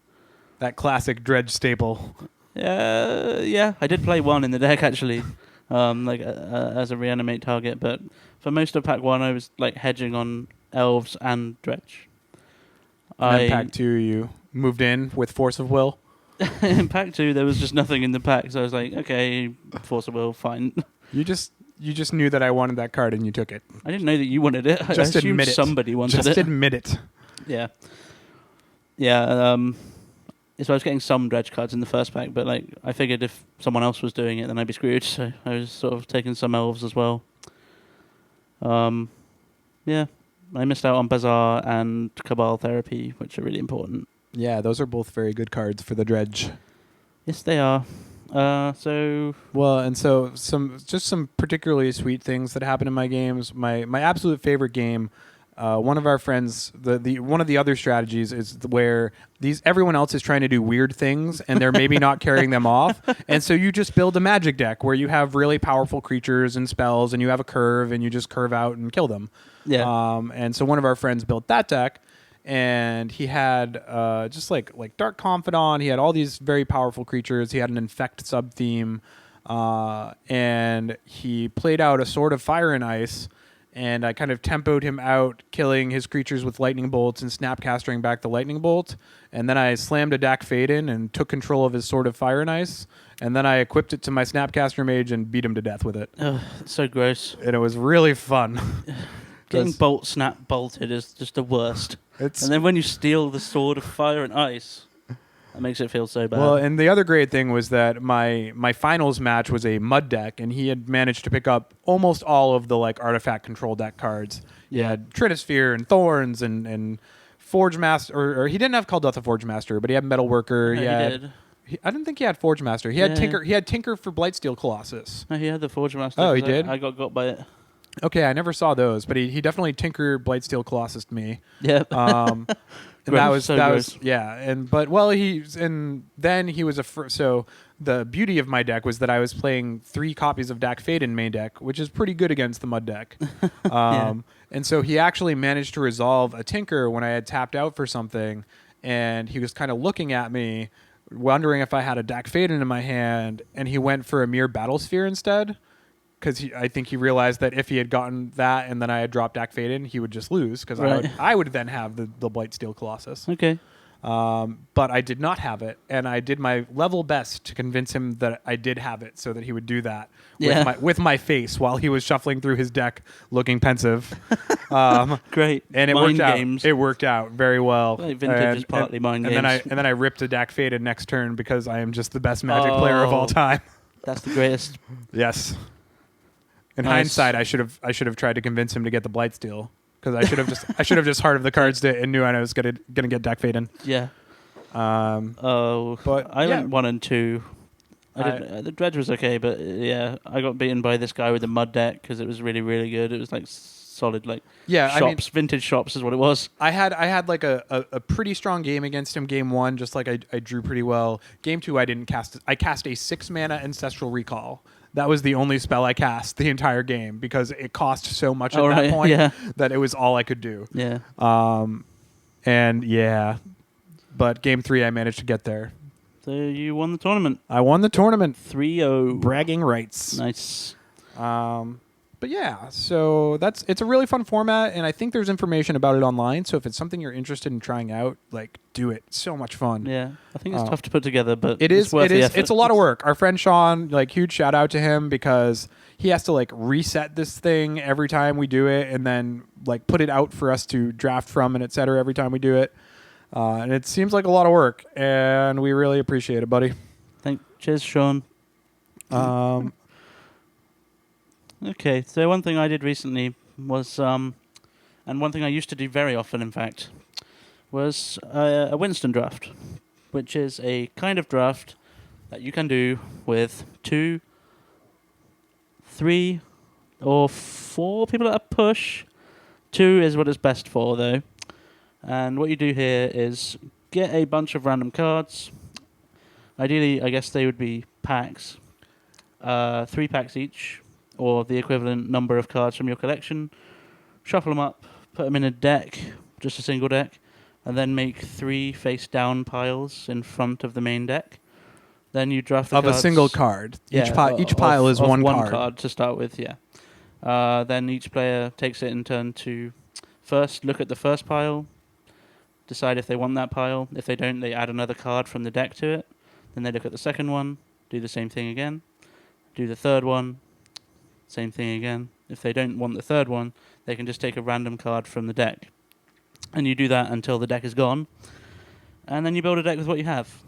That classic dredge staple. Yeah, I did play 1 in the deck actually. As a reanimate target, but for most of pack 1 I was like hedging on elves and dredge. And pack 2 you moved in with Force of Will. In pack 2 there was just nothing in the pack, so I was like, okay, Force of Will, fine. You just knew that I wanted that card and you took it. I didn't know that you wanted it. Just I assumed admit it. Somebody wanted it. Just admit it. Yeah. So I was getting some dredge cards in the first pack, but like I figured if someone else was doing it, then I'd be screwed. So I was sort of taking some elves as well. Yeah, I missed out on Bazaar and Cabal Therapy, which are really important. Yeah, those are both very good cards for the dredge. Yes, they are. Some particularly sweet things that happen in my games. My absolute favorite game. One of our friends, one of the other strategies is where everyone else is trying to do weird things and they're maybe not carrying them off, and so you just build a magic deck where you have really powerful creatures and spells, and you have a curve, and you just curve out and kill them. Yeah. And so one of our friends built that deck, and he had just like Dark Confidant. He had all these very powerful creatures. He had an Infect sub theme, and he played out a Sword of Fire and Ice. And I kind of tempoed him out, killing his creatures with lightning bolts and snapcastering back the lightning bolt. And then I slammed a Dak Faden and took control of his Sword of Fire and Ice. And then I equipped it to my snapcaster mage and beat him to death with it. Ugh, it's so gross. And it was really fun. Getting bolted is just the worst. And then when you steal the Sword of Fire and Ice, that makes it feel so bad. Well, and the other great thing was that my finals match was a mud deck, and he had managed to pick up almost all of the like artifact control deck cards. He had Tritosphere and Thorns and Forge Master, or he didn't have Call Death of Forge Master, but he had Metal Worker. No, he did. I didn't think he had Forge Master. He had Tinker. He had Tinker for Blightsteel Colossus. No, he had the Forge Master. Oh, he did? I got by it. Okay, I never saw those, but he definitely Tinker Blightsteel Colossus me. Yep. And that was So that gross. was yeah, and then he was so the beauty of my deck was that I was playing 3 copies of Dak Fade in main deck, which is pretty good against the mud deck. And so he actually managed to resolve a Tinker when I had tapped out for something, and he was kind of looking at me, wondering if I had a Dak Fade in my hand, and he went for a mere Battlesphere instead. Because I think he realized that if he had gotten that and then I had dropped Dak Faden, he would just lose because I would then have the Blightsteel Colossus. Okay. But I did not have it, and I did my level best to convince him that I did have it so that he would do that with my face while he was shuffling through his deck looking pensive. Great. And it Mind worked games. out. It worked out very well. Like vintage is partly mind games. And then I ripped a Dak Faden next turn because I am just the best Magic player of all time. That's the greatest. Yes. In Nice. hindsight, I should have tried to convince him to get the Blightsteel because I should have just hearted the cards and knew I was gonna get Dak Faden. Yeah. But I went 1 and 2. The dredge was okay, but yeah, I got beaten by this guy with the mud deck because it was really, really good. It was like solid, like shops, vintage shops is what it was. I had like a pretty strong game against him. Game 1, just like I drew pretty well. Game 2, I didn't cast. I cast a 6 mana Ancestral Recall. That was the only spell I cast the entire game because it cost so much at that point that it was all I could do. Yeah. But game 3 I managed to get there. So you won the tournament. I won the tournament. 3-0. Bragging rights. Nice. But yeah, so it's a really fun format, and I think there's information about it online. So if it's something you're interested in trying out, like, do it. It's so much fun. Yeah, I think it's tough to put together, but it's worth the effort. It's a lot of work. Our friend Sean, like, huge shout out to him because he has to like reset this thing every time we do it, and then like put it out for us to draft from and etc. every time we do it. And it seems like a lot of work, and we really appreciate it, buddy. Cheers, Sean. Okay, so one thing I did recently was, and one thing I used to do very often, in fact, was a Winston draft, which is a kind of draft that you can do with 2, 3, or 4 people at a push. 2 is what it's best for, though. And what you do here is get a bunch of random cards. Ideally, I guess they would be packs. 3 packs each, or the equivalent number of cards from your collection. Shuffle them up, put them in a deck, just a single deck, and then make 3 face-down piles in front of the main deck. Then you draft the cards. Of a single card. Yeah, each pile is one card to start with, yeah. Then each player takes it in turn to first look at the first pile, decide if they want that pile. If they don't, they add another card from the deck to it. Then they look at the second one, do the same thing again, do the third one, same thing again. If they don't want the third one, they can just take a random card from the deck. And you do that until the deck is gone. And then you build a deck with what you have.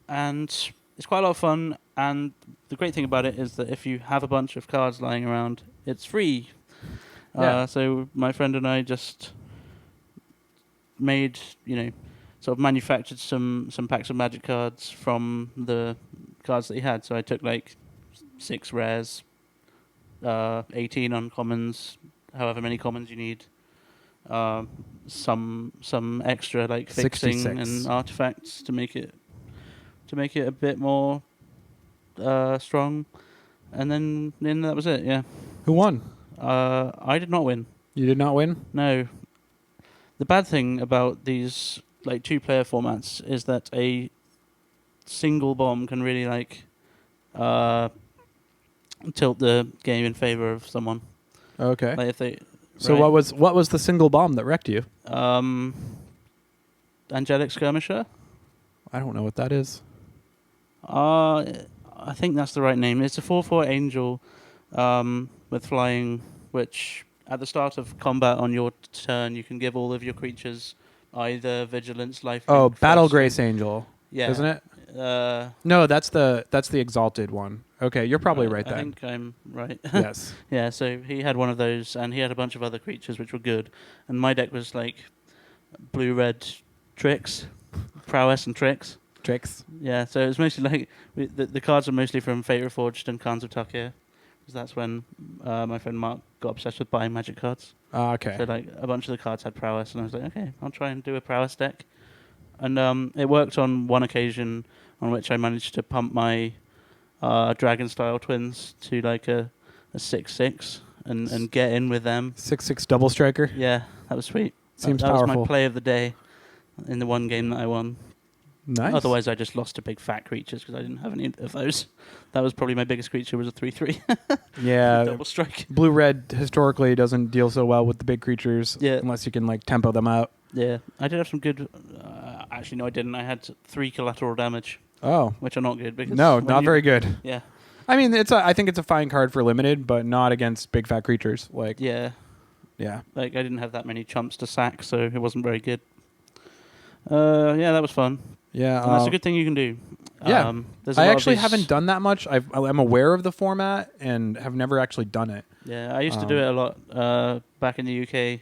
And it's quite a lot of fun. And the great thing about it is that if you have a bunch of cards lying around, it's free. Yeah. So my friend and I just made, sort of manufactured some packs of Magic cards from the cards that he had. So I took like 6 rares, 18 uncommons, however many commons you need, some extra like fixing 66. and artifacts to make it a bit more strong, and then that was it. Yeah. Who won? I did not win. You did not win? No. The bad thing about these like 2-player formats is that a single bomb can really like tilt the game in favor of someone. Okay. Like if they. So right? what was the single bomb that wrecked you? Angelic Skirmisher. I don't know what that is. I think that's the right name. It's a 4/4 angel with flying, which at the start of combat on your turn, you can give all of your creatures either vigilance, life. Oh, Battle Grace Angel. Yeah. Isn't it? No, that's the exalted one. Okay, you're probably right then. I think I'm right. Yes. Yeah, so he had one of those, and he had a bunch of other creatures which were good. And my deck was like blue-red tricks, prowess and tricks. Tricks. Yeah, so it was mostly like the cards are mostly from Fate Reforged and Khans of Tarkir, because that's when my friend Mark got obsessed with buying Magic cards. Okay. So like a bunch of the cards had prowess, and I was like, okay, I'll try and do a prowess deck. And it worked on one occasion on which I managed to pump my dragon style twins to like a 6/6 and get in with them. 6/6 double striker. Yeah, that was sweet. Seems that was powerful. my play of the day in the one game that I won. Nice. Otherwise, I just lost to big fat creatures because I didn't have any of those. That was probably my biggest creature, was a 3/3. Yeah. Double strike. Blue-red historically doesn't deal so well with the big creatures unless you can like tempo them out. Yeah, I did have some good. Actually, no, I didn't. I had 3 collateral damage. Oh, which are not good because not very good. Yeah, I mean, I think it's a fine card for limited, but not against big fat creatures. Like yeah. Like I didn't have that many chumps to sack, so it wasn't very good. Yeah, that was fun. Yeah, and that's a good thing you can do. Yeah, I actually haven't done that much. I'm aware of the format and have never actually done it. Yeah, I used to do it a lot back in the UK,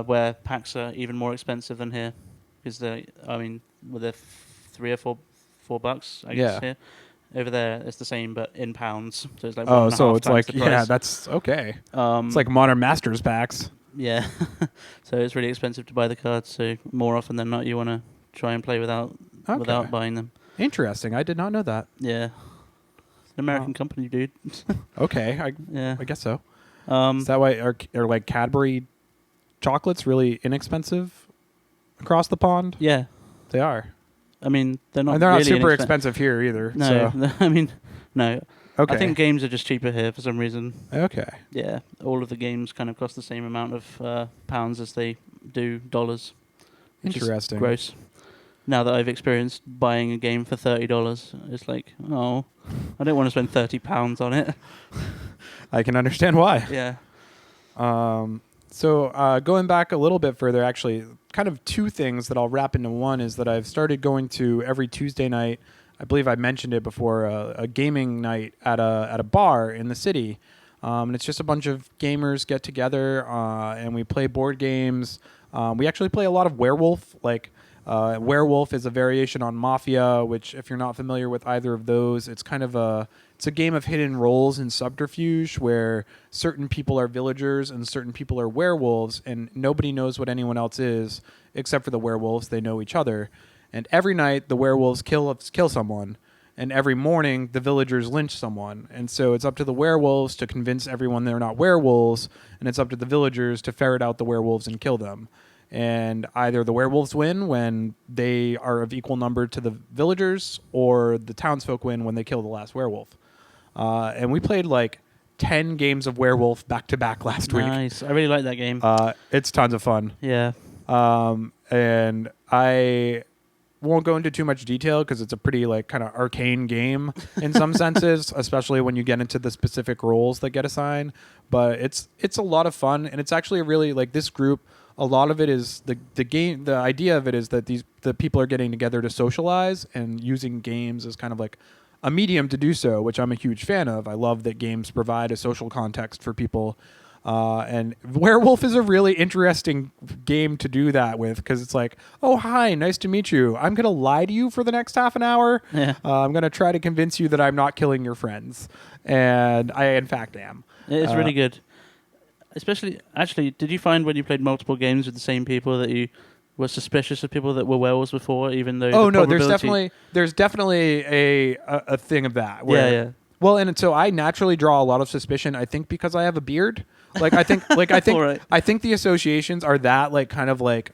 where packs are even more expensive than here, because with the $3 or $4, I guess here. Over there, it's the same, but in pounds. So it's like so it's like the price. that's okay. It's like Modern Masters packs. Yeah, so it's really expensive to buy the cards. So more often than not, you want to try and play without buying them. Interesting. I did not know that. Yeah, it's an American company, dude. Okay, I guess so. Is that why are like Cadbury chocolates really inexpensive across the pond? Yeah, they are. I mean, they're not. And they're really not super expensive here either. No, so. I mean, no. Okay. I think games are just cheaper here for some reason. Okay. Yeah, all of the games kind of cost the same amount of pounds as they do dollars. Interesting. Gross. Now that I've experienced buying a game for $30, it's like, oh, I don't want to spend £30 on it. I can understand why. Yeah. So going back a little bit further, actually, kind of 2 things that I'll wrap into one is that I've started going to every Tuesday night. I believe I mentioned it before, a gaming night at a bar in the city. And it's just a bunch of gamers get together and we play board games. We actually play a lot of Werewolf. Werewolf is a variation on Mafia, which if you're not familiar with either of those, it's a game of hidden roles and subterfuge where certain people are villagers and certain people are werewolves, and nobody knows what anyone else is except for the werewolves. They know each other. And every night the werewolves kill someone, and every morning the villagers lynch someone. And so it's up to the werewolves to convince everyone they're not werewolves, and it's up to the villagers to ferret out the werewolves and kill them. And either the werewolves win when they are of equal number to the villagers, or the townsfolk win when they kill the last werewolf. And we played like 10 games of Werewolf back to back last week. Nice. I really like that game. It's tons of fun. Yeah. And I won't go into too much detail because it's a pretty like kind of arcane game in some senses, especially when you get into the specific roles that get assigned. But it's a lot of fun, and it's actually really like this group. A lot of it is the game. The idea of it is that the people are getting together to socialize and using games as kind of like a medium to do so, which I'm a huge fan of. I love that games provide a social context for people. And Werewolf is a really interesting game to do that with, because it's like, oh, hi, nice to meet you. I'm going to lie to you for the next half an hour. Yeah. I'm going to try to convince you that I'm not killing your friends. And I, in fact, am. It's really good. Especially, actually, did you find when you played multiple games with the same people that you were suspicious of people that were werewolves before, even though... Oh, no, there's definitely a thing of that. Where, yeah. Well, and so I naturally draw a lot of suspicion, I think, because I have a beard. I think Right. I think the associations are that like kind of like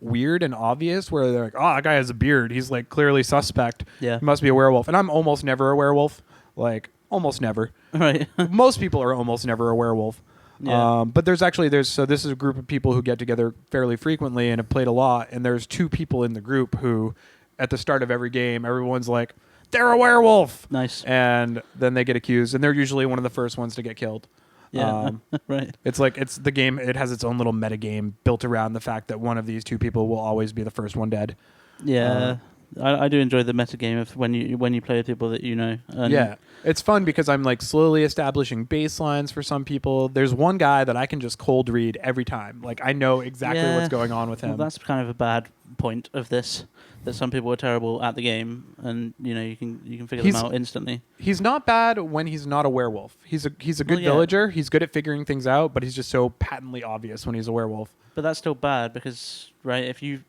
weird and obvious, where they're like, oh, that guy has a beard, he's like clearly suspect. Yeah. He must be a werewolf. And I'm almost never a werewolf. Like almost never. Right. Most people are almost never a werewolf. Yeah. But so this is a group of people who get together fairly frequently and have played a lot, and there's 2 people in the group who at the start of every game everyone's like, they're a werewolf. Nice. And then they get accused, and they're usually one of the first ones to get killed. Yeah. Right. It's like it's the game. It has its own little meta game built around the fact that one of these 2 people will always be the first one dead. Yeah. I do enjoy the metagame of when you play with people that you know. And Yeah. It's fun because I'm like slowly establishing baselines for some people. There's one guy that I can just cold read every time. Like I know exactly what's going on with him. Well, that's kind of a bad point of this. That some people are terrible at the game, and you can figure them out instantly. He's not bad when he's not a werewolf. He's a good villager. He's good at figuring things out, but he's just so patently obvious when he's a werewolf. But that's still bad because if you,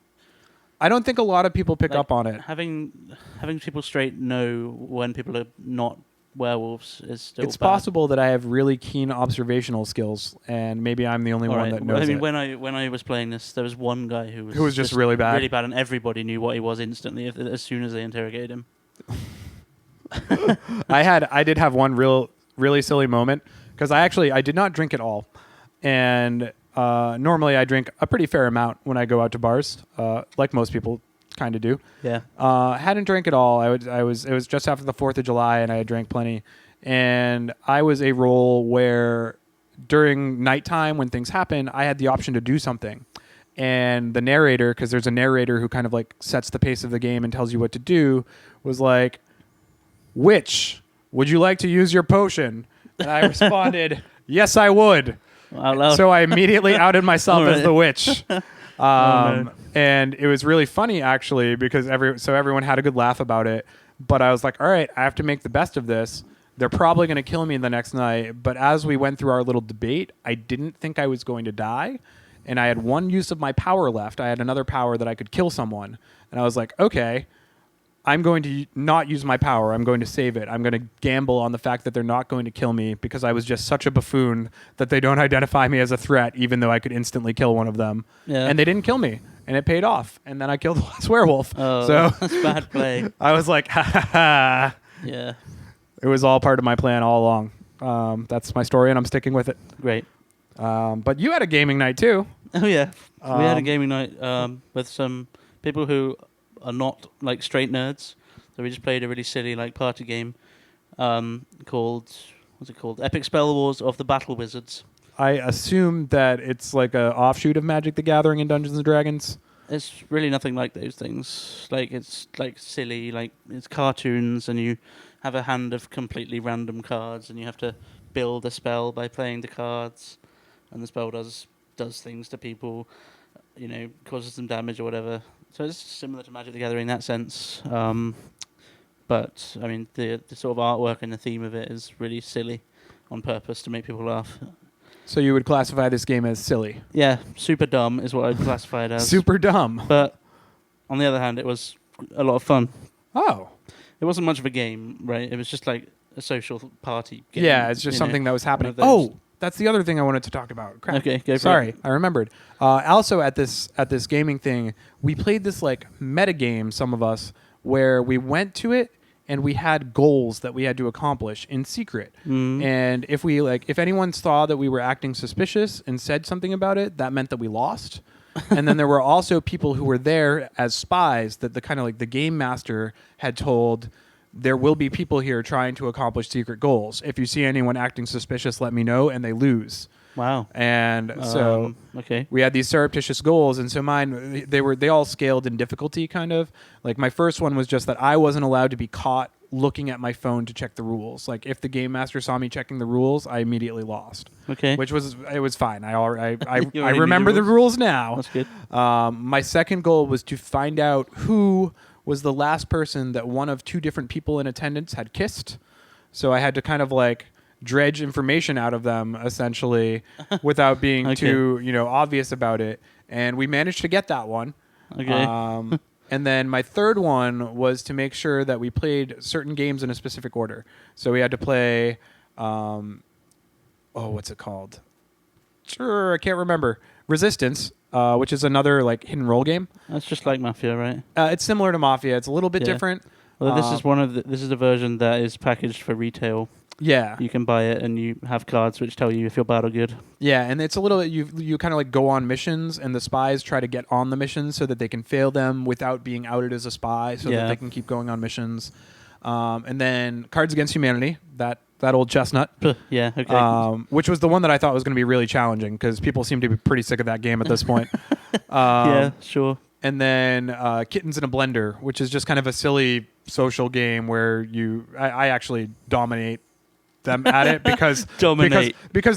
I don't think a lot of people pick up on it. Having people straight know when people are not werewolves is still. It's bad. possible that I have really keen observational skills, and maybe I'm the only one that knows. I mean, it. when I was playing this, there was one guy who was just really bad, and everybody knew what he was instantly as soon as they interrogated him. I did have one really silly moment because I did not drink at all, and normally I drink a pretty fair amount when I go out to bars, like most people kind of do. Yeah. Hadn't drank at all. It was just after the 4th of July, and I had drank plenty. And I was a role where during nighttime when things happen, I had the option to do something. And the narrator, because there's a narrator who kind of like sets the pace of the game and tells you what to do, was like, "Which would you like to use your potion?" And I responded, "Yes, I would." So I immediately outed myself as the witch. And it was really funny actually because everyone had a good laugh about it. But I was like, all right, I have to make the best of this. They're probably going to kill me the next night. But as we went through our little debate, I didn't think I was going to die. And I had one use of my power left. I had another power that I could kill someone. And I was like, okay, I'm going to not use my power. I'm going to save it. I'm going to gamble on the fact that they're not going to kill me because I was just such a buffoon that they don't identify me as a threat, even though I could instantly kill one of them. Yeah. And they didn't kill me, and it paid off. And then I killed the last werewolf. Oh, so that's bad play. I was like, ha ha ha. Yeah. It was all part of my plan all along. That's my story, and I'm sticking with it. Great. But you had a gaming night too. Oh yeah, we had a gaming night with some people who are not like straight nerds. So we just played a really silly like party game called Epic Spell Wars of the Battle Wizards. I assume that it's like a offshoot of Magic the Gathering and Dungeons and Dragons. It's really nothing like those things. Like it's like silly, like it's cartoons, and you have a hand of completely random cards, and you have to build a spell by playing the cards, and the spell does things to people, causes them damage or whatever. So it's similar to Magic the Gathering in that sense. But, I mean, the sort of artwork and the theme of it is really silly on purpose to make people laugh. So you would classify this game as silly? Yeah, super dumb is what I'd classify it as. Super dumb. But, on the other hand, it was a lot of fun. Oh. It wasn't much of a game, right? It was just like a social party game. Yeah, it's just something that was happening. Oh, that's the other thing I wanted to talk about. Crap. Okay, go for Sorry, it. I remembered. Also, at this gaming thing, we played this like meta game. Some of us where we went to it and we had goals that we had to accomplish in secret. And if anyone saw that we were acting suspicious and said something about it, that meant that we lost. And then there were also people who were there as spies that the game master had told. There will be people here trying to accomplish secret goals. If you see anyone acting suspicious, let me know, and they lose. Wow. And so we had these surreptitious goals, and so mine, they all scaled in difficulty, kind of. Like my first one was just that I wasn't allowed to be caught looking at my phone to check the rules. Like if the game master saw me checking the rules, I immediately lost. Okay. It was fine. I remember the rules now. That's good. My second goal was to find out who was the last person that one of two different people in attendance had kissed. So I had to kind of like dredge information out of them essentially without being too, obvious about it. And we managed to get that one. Okay. And then my third one was to make sure that we played certain games in a specific order. So we had to play, what's it called? Sure, I can't remember. Resistance. Which is another like hidden role game. That's just like Mafia, right? It's similar to Mafia. It's a little bit different. Well, this is a version that is packaged for retail. Yeah, you can buy it, and you have cards which tell you if you're bad or good. Yeah, and it's a little bit you kind of like go on missions, and the spies try to get on the missions so that they can fail them without being outed as a spy, so that they can keep going on missions. And then Cards Against Humanity, that old chestnut. Yeah, okay. Which was the one that I thought was going to be really challenging because people seem to be pretty sick of that game at this point. Yeah, sure. and then Kittens in a Blender, which is just kind of a silly social game where I actually dominate them at it because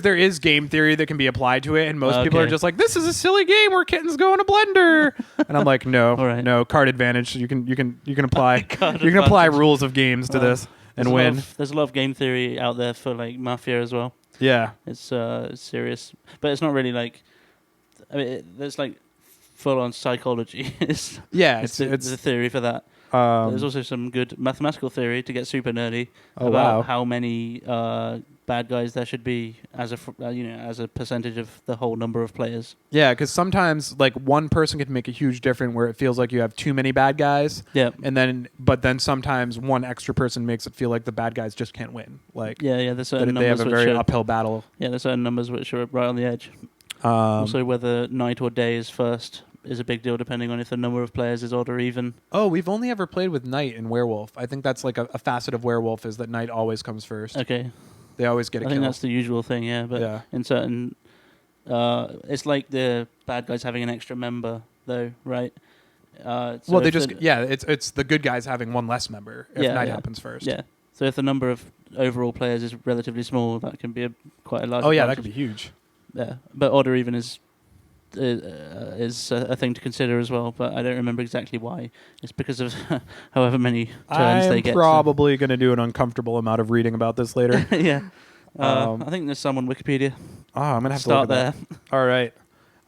there is game theory that can be applied to it, and most people are just like, this is a silly game where kittens go in a blender, and I'm like, no, no, card advantage. You can apply rules of games to this and win. There's a lot of game theory out there for like Mafia as well. Yeah, it's serious, but it's not really like. I mean, there's like full on psychology. it's the theory for that. There's also some good mathematical theory to get super nerdy about how many bad guys there should be as a percentage of the whole number of players. Yeah, because sometimes like one person can make a huge difference where it feels like you have too many bad guys. Yeah, but then sometimes one extra person makes it feel like the bad guys just can't win. Like there's certain numbers they have a very uphill battle. Yeah, there's certain numbers which are right on the edge. Also, whether night or day is first is a big deal depending on if the number of players is odd or even. Oh, we've only ever played with Knight and Werewolf. I think that's like a facet of Werewolf is that Knight always comes first. Okay. They always get a kill. I think that's the usual thing, yeah. But in certain... it's like the bad guys having an extra member, though, right? It's the good guys having one less member if Knight happens first. Yeah. So if the number of overall players is relatively small, that can be quite a large advantage. Yeah, that could be huge. Yeah, but odd or even is a thing to consider as well, but I don't remember exactly why. It's because of however many turns they get. I'm probably going to do an uncomfortable amount of reading about this later. Yeah. I think there's some on Wikipedia. Oh, I'm going to have start to look at there. That. All right.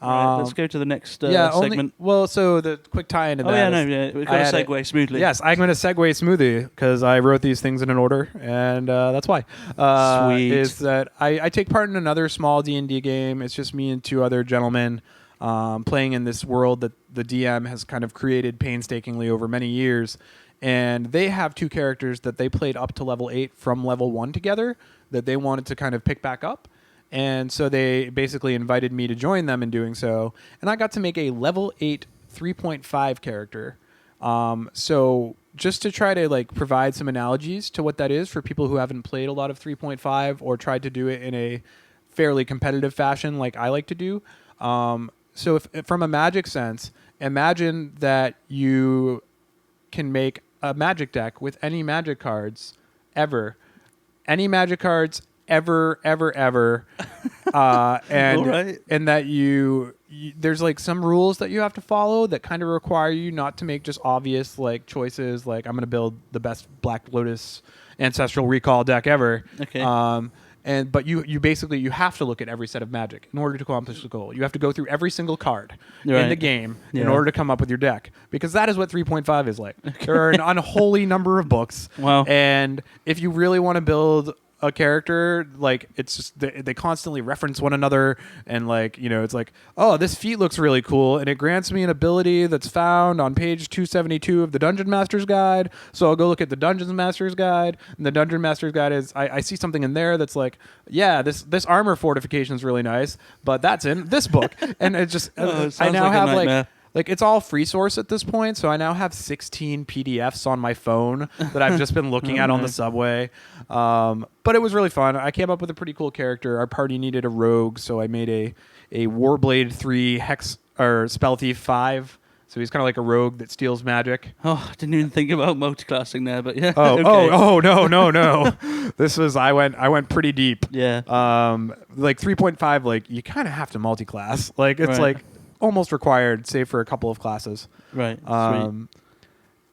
Let's go to the next segment. So the quick tie into that. We've got to segue smoothly. Yes, I'm going to segue smoothly because I wrote these things in an order, and that's why. Sweet. Is that I take part in another small D&D game. It's just me and two other gentlemen playing in this world that the DM has kind of created painstakingly over many years, and they have two characters that they played up to level 8 from level 1 together that they wanted to kind of pick back up. And so they basically invited me to join them in doing so. And I got to make a level 8 3.5 character. So just to try to like provide some analogies to what that is for people who haven't played a lot of 3.5 or tried to do it in a fairly competitive fashion like I like to do. So if from a magic sense, imagine that you can make a magic deck with any magic cards ever. Any magic cards ever, and that there's like some rules that you have to follow that kind of require you not to make just obvious like choices like I'm going to build the best Black Lotus Ancestral Recall deck ever. Okay. But you basically you have to look at every set of magic in order to accomplish the goal. You have to go through every single card in the game in order to come up with your deck, because that is what 3.5 is like. Okay. There are an unholy number of books. Wow. And if you really want to build a character, like it's just they constantly reference one another, and like it's like, oh, this feat looks really cool and it grants me an ability that's found on page 272 of the Dungeon Master's Guide, so I'll go look at the Dungeon Master's Guide, and the Dungeon Master's Guide is I see something in there that's like, yeah, this armor fortification is really nice, but that's in this book. And it just I now have like it's all free source at this point, so I now have 16 PDFs on my phone that I've just been looking at on the subway. But it was really fun. I came up with a pretty cool character. Our party needed a rogue, so I made a Warblade 3 Hex or Spell Thief 5. So he's kind of like a rogue that steals magic. Oh, I didn't even think about multiclassing there, but yeah. No. This was I went pretty deep. Yeah. Like 3.5, like you kind of have to multiclass. Like it's like almost required, save for a couple of classes. Right. Sweet.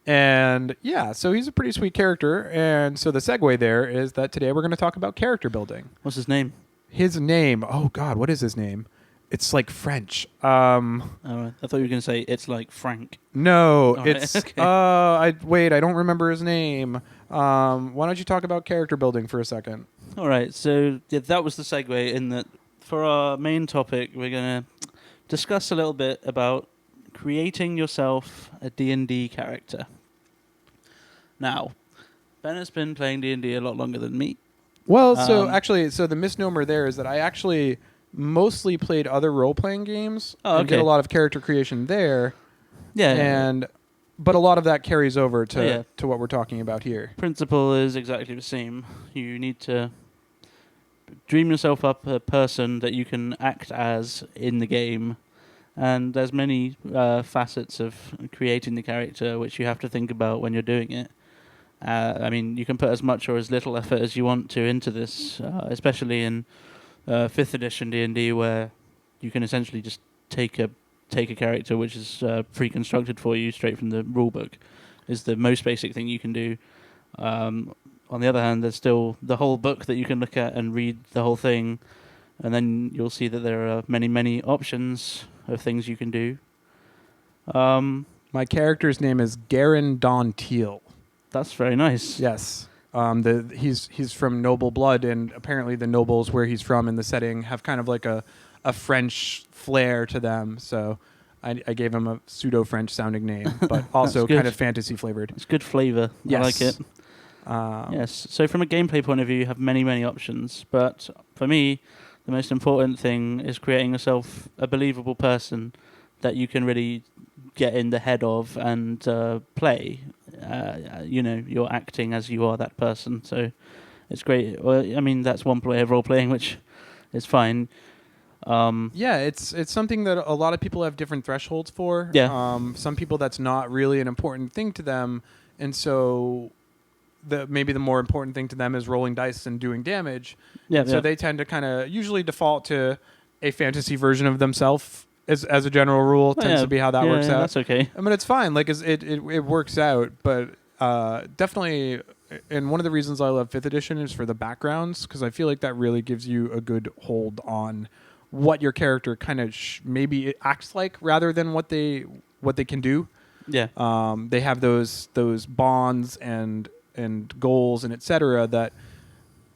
And yeah, so he's a pretty sweet character. And so the segue there is that today we're going to talk about character building. What's his name? His name. Oh God, what is his name? It's like French. I thought you were going to say it's like Frank. No, it's. Okay. I don't remember his name. Why don't you talk about character building for a second? All right. So that was the segue. In that, for our main topic, we're going to discuss a little bit about creating yourself a D&D character. Now, Ben has been playing D&D a lot longer than me. Well, so the misnomer there is that I actually mostly played other role-playing games and did a lot of character creation there. Yeah. But a lot of that carries over to what we're talking about here. Principle is exactly the same. You need to dream yourself up a person that you can act as in the game, And there's many facets of creating the character which you have to think about when you're doing it. I mean, you can put as much or as little effort as you want to into this, especially in 5th edition D&D, where you can essentially just take a character which is pre-constructed for you straight from the rulebook. Is the most basic thing you can do. On the other hand, there's still the whole book that you can look at and read the whole thing, and then you'll see that there are many, many options of things you can do. My character's name is Garen Don Teal. That's very nice. Yes. He's from noble blood, and apparently the nobles where he's from in the setting have kind of like a French flair to them. So I gave him a pseudo-French sounding name, but also kind of fantasy flavored. It's good flavor. Yes. I like it. Yes. So from a gameplay point of view, you have many, many options. But for me, the most important thing is creating yourself a believable person that you can really get in the head of and play. You're acting as you are that person. So it's great. Well, I mean, that's one way of role-playing, which is fine. It's something that a lot of people have different thresholds for. Yeah. Some people that's not really an important thing to them, and so maybe the more important thing to them is rolling dice and doing damage. Yeah. So they tend to kind of usually default to a fantasy version of themselves as a general rule. Tends to be how that works out. That's okay. I mean, it's fine. Like it works out, but definitely. And one of the reasons I love 5th edition is for the backgrounds, because I feel like that really gives you a good hold on what your character kind of maybe it acts like rather than what they can do. Yeah. They have those bonds and goals and etc. that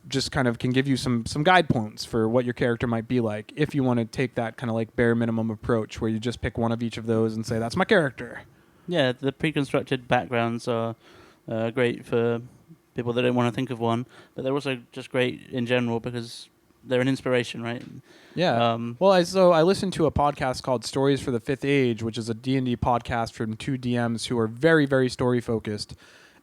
just kind of can give you some guideposts for what your character might be like if you want to take that kind of like bare minimum approach where you just pick one of each of those and say that's my character. Yeah, the pre-constructed backgrounds are great for people that don't want to think of one, but they're also just great in general because they're an inspiration, right? Yeah. I listened to a podcast called Stories for the Fifth Age, which is a D&D podcast from 2 DMs who are very, very story focused.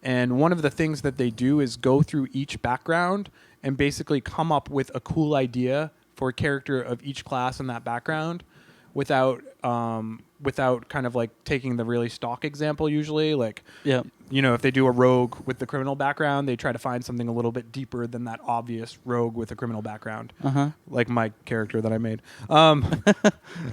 And one of the things that they do is go through each background and basically come up with a cool idea for a character of each class in that background without kind of like taking the really stock example usually. Like, yeah. If they do a rogue with the criminal background, they try to find something a little bit deeper than that obvious rogue with a criminal background. Uh-huh. Like my character that I made. But,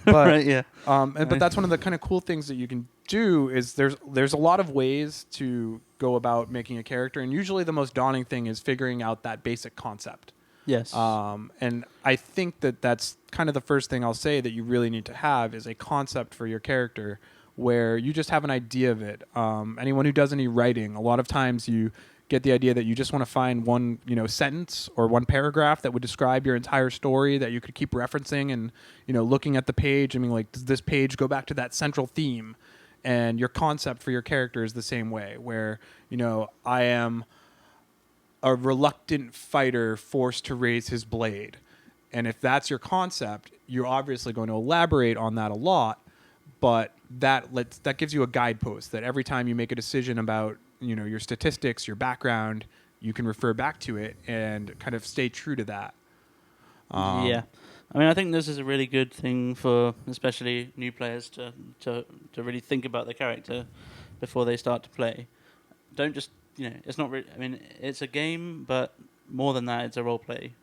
right, yeah. But that's one of the kind of cool things that you can do is there's a lot of ways to go about making a character, and usually the most daunting thing is figuring out that basic concept. Yes. And I think that's kind of the first thing I'll say that you really need to have is a concept for your character where you just have an idea of it. Anyone who does any writing, a lot of times you get the idea that you just want to find one, sentence or one paragraph that would describe your entire story that you could keep referencing and, looking at the page. I mean, like, does this page go back to that central theme? And your concept for your character is the same way, where, I am a reluctant fighter forced to raise his blade. And if that's your concept, you're obviously going to elaborate on that a lot, but that gives you a guidepost that every time you make a decision about, your statistics, your background, you can refer back to it and kind of stay true to that. Yeah. I mean, I think this is a really good thing for especially new players to really think about the character before they start to play. Don't just, it's not really, I mean, it's a game, but more than that, it's a role play.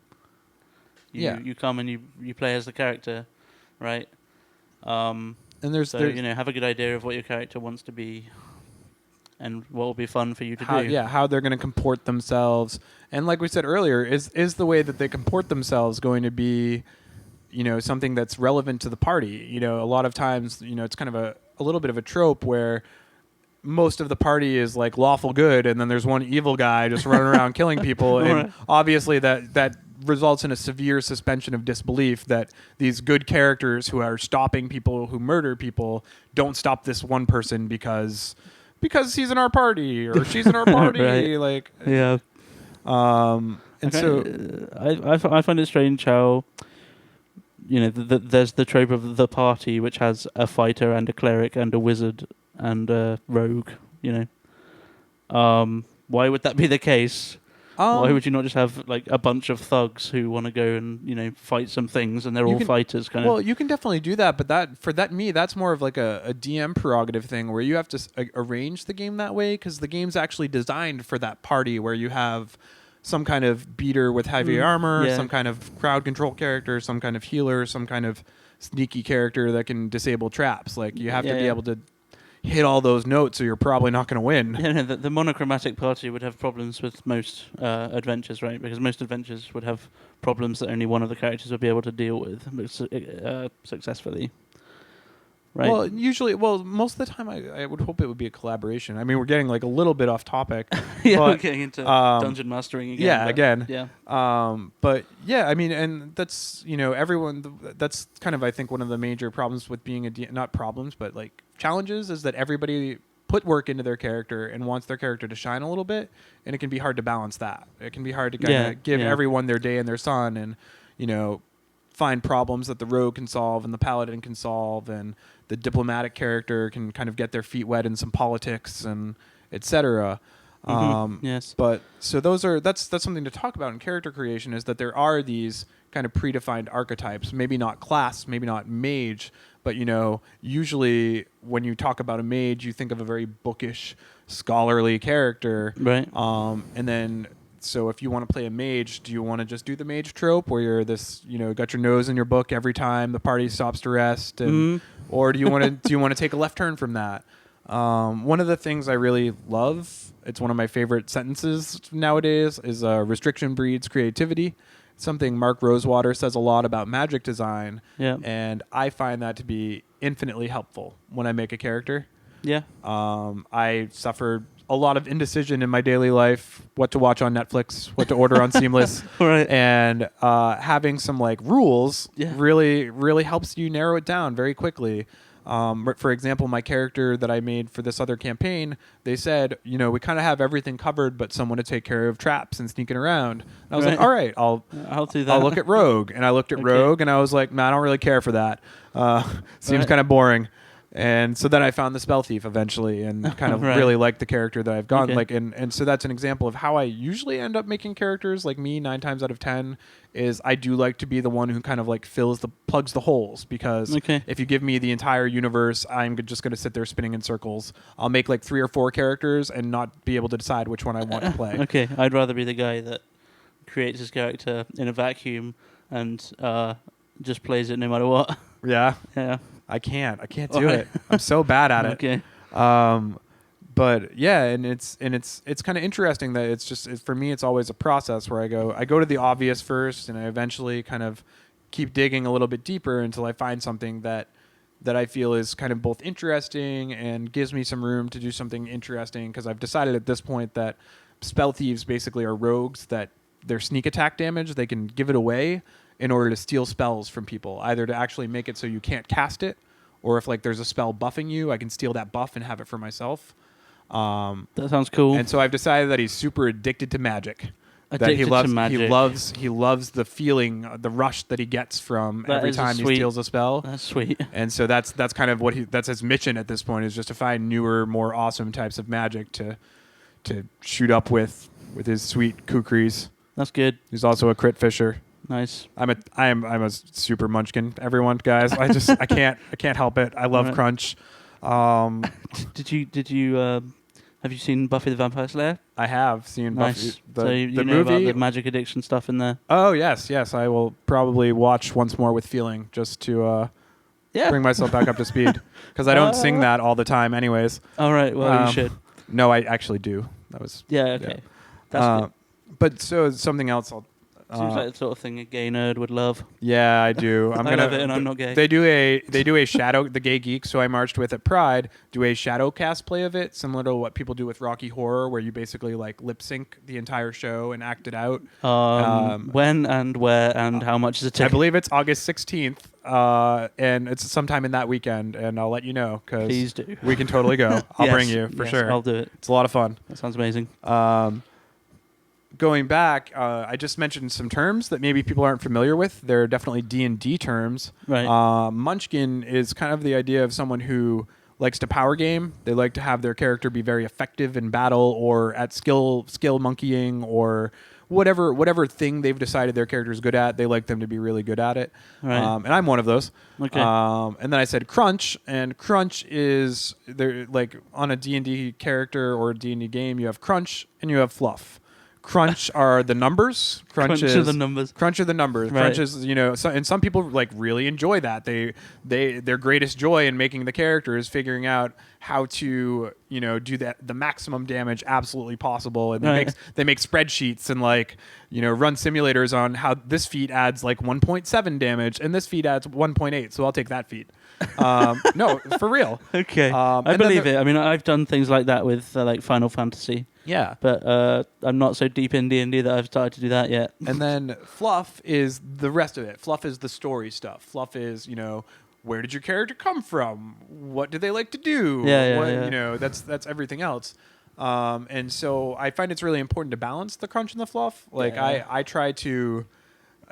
You come and you play as the character, right? And there's have a good idea of what your character wants to be and what will be fun for you to do. Yeah, how they're going to comport themselves. And like we said earlier, is the way that they comport themselves going to be, something that's relevant to the party? A lot of times, it's kind of a little bit of a trope where most of the party is like lawful good, and then there's one evil guy just running around killing people. And obviously that results in a severe suspension of disbelief that these good characters who are stopping people who murder people don't stop this one person because he's in our party or she's in our party. Right. Like, yeah. And so I find it strange how there's the trope of the party which has a fighter and a cleric and a wizard and a rogue. Why would that be the case? Why would you not just have like a bunch of thugs who want to go and fight some things, and they're all fighters kind of? Well, you can definitely do that, but that's more of like a DM prerogative thing where you have to arrange the game that way, because the game's actually designed for that party where you have some kind of beater with heavy armor, some kind of crowd control character, some kind of healer, some kind of sneaky character that can disable traps. Like you have to be able to hit all those notes, or you're probably not going to win. Yeah, no, the monochromatic party would have problems with most adventures, right? Because most adventures would have problems that only one of the characters would be able to deal with successfully. Right. Well, most of the time, I would hope it would be a collaboration. I mean, we're getting like a little bit off topic. We're getting into dungeon mastering again. Yeah, again. Yeah. But yeah, I mean, and that's everyone. That's kind of, I think, one of the major problems with being not problems, but like challenges, is that everybody put work into their character and wants their character to shine a little bit, and it can be hard to balance that. It can be hard to kind of give everyone their day in their sun, and find problems that the rogue can solve and the paladin can solve, and the diplomatic character can kind of get their feet wet in some politics and etc. Yes. But so that's something to talk about in character creation, is that there are these kind of predefined archetypes, maybe not class, maybe not mage, but usually when you talk about a mage, you think of a very bookish, scholarly character. Right. And then so if you want to play a mage, do you want to just do the mage trope where you're this, got your nose in your book every time the party stops to rest, and or do you want to take a left turn from that? One of the things I really love, it's one of my favorite sentences nowadays, is restriction breeds creativity. It's something Mark Rosewater says a lot about magic design, and I find that to be infinitely helpful when I make a character. Yeah. I suffered a lot of indecision in my daily life, what to watch on Netflix, what to order on Seamless. Right. And having some like rules really, really helps you narrow it down very quickly. For example, my character that I made for this other campaign, they said, we kind of have everything covered, but someone to take care of traps and sneaking around. And I was like, all right, I'll do that. I'll look at Rogue. And I looked at Rogue, and I was like, man, I don't really care for that. Seems kind of boring. And so then I found the Spell Thief eventually, and kind of really liked the character that I've gone and so that's an example of how I usually end up making characters. Like me, 9 times out of 10 is I do like to be the one who kind of like plugs the holes, because if you give me the entire universe, I'm just going to sit there spinning in circles. I'll make like 3 or 4 characters and not be able to decide which one I want to play. Okay, I'd rather be the guy that creates his character in a vacuum and just plays it no matter what. Yeah. Yeah. I can't do it. I'm so bad at it. Okay. But yeah, and it's kind of interesting that for me, it's always a process where I go to the obvious first, and I eventually kind of keep digging a little bit deeper until I find something that I feel is kind of both interesting and gives me some room to do something interesting, because I've decided at this point that spell thieves basically are rogues that their sneak attack damage, they can give it away in order to steal spells from people, either to actually make it so you can't cast it, or if like there's a spell buffing you, I can steal that buff and have it for myself. That sounds cool. And so I've decided that he's super addicted to magic. Addicted to magic. He loves the feeling, the rush that he gets from every time he steals a spell. That's sweet. And so that's kind of that's his mission at this point, is just to find newer, more awesome types of magic to shoot up with his sweet kukris. That's good. He's also a crit fisher. Nice. I'm a super munchkin. Everyone, guys, I can't help it. I love crunch. Did you have you seen Buffy the Vampire Slayer? I have seen Nice. Buffy. So you the know movie, about the magic addiction stuff in there. Oh yes. I will probably watch once more with feeling, just to bring myself back up to speed, because I don't sing that all the time, anyways. All right. Well, you should. No, I actually do. That was Okay. Yeah. That's good. But so something else. Seems like the sort of thing a gay nerd would love. Yeah, I do. I love it, and I'm not gay. They do a shadow, the gay geeks, who I marched with at Pride, do a shadow cast play of it, similar to what people do with Rocky Horror, where you basically like lip sync the entire show and act it out. When and where and how much is a ticket? I believe it's August 16th, and it's sometime in that weekend, and I'll let you know, because please do. We can totally go. I'll bring you for sure. I'll do it. It's a lot of fun. That sounds amazing. Going back, I just mentioned some terms that maybe people aren't familiar with. They're definitely D&D terms. Right. Munchkin is kind of the idea of someone who likes to power game. They like to have their character be very effective in battle or at skill monkeying or whatever thing they've decided their character is good at. They like them to be really good at it. Right. And I'm one of those. Okay. And then I said crunch, and crunch is there, like on a D&D character or a D&D game, you have crunch and you have fluff. Crunch are the numbers. Crunch are the numbers. Crunch are the numbers. Right. Crunch is, and some people like really enjoy that. Their greatest joy in making the character is figuring out how to, do the maximum damage absolutely possible. And they make spreadsheets and run simulators on how this feat adds like 1.7 damage and this feat adds 1.8. So I'll take that feat. No, for real. Okay. I believe it. I mean, I've done things like that with like Final Fantasy. Yeah. But I'm not so deep in D&D that I've started to do that yet. And then Fluff is the rest of it. Fluff is the story stuff. Fluff is, where did your character come from? What do they like to do? Yeah. That's everything else. And so I find it's really important to balance the crunch and the fluff. Like I try to,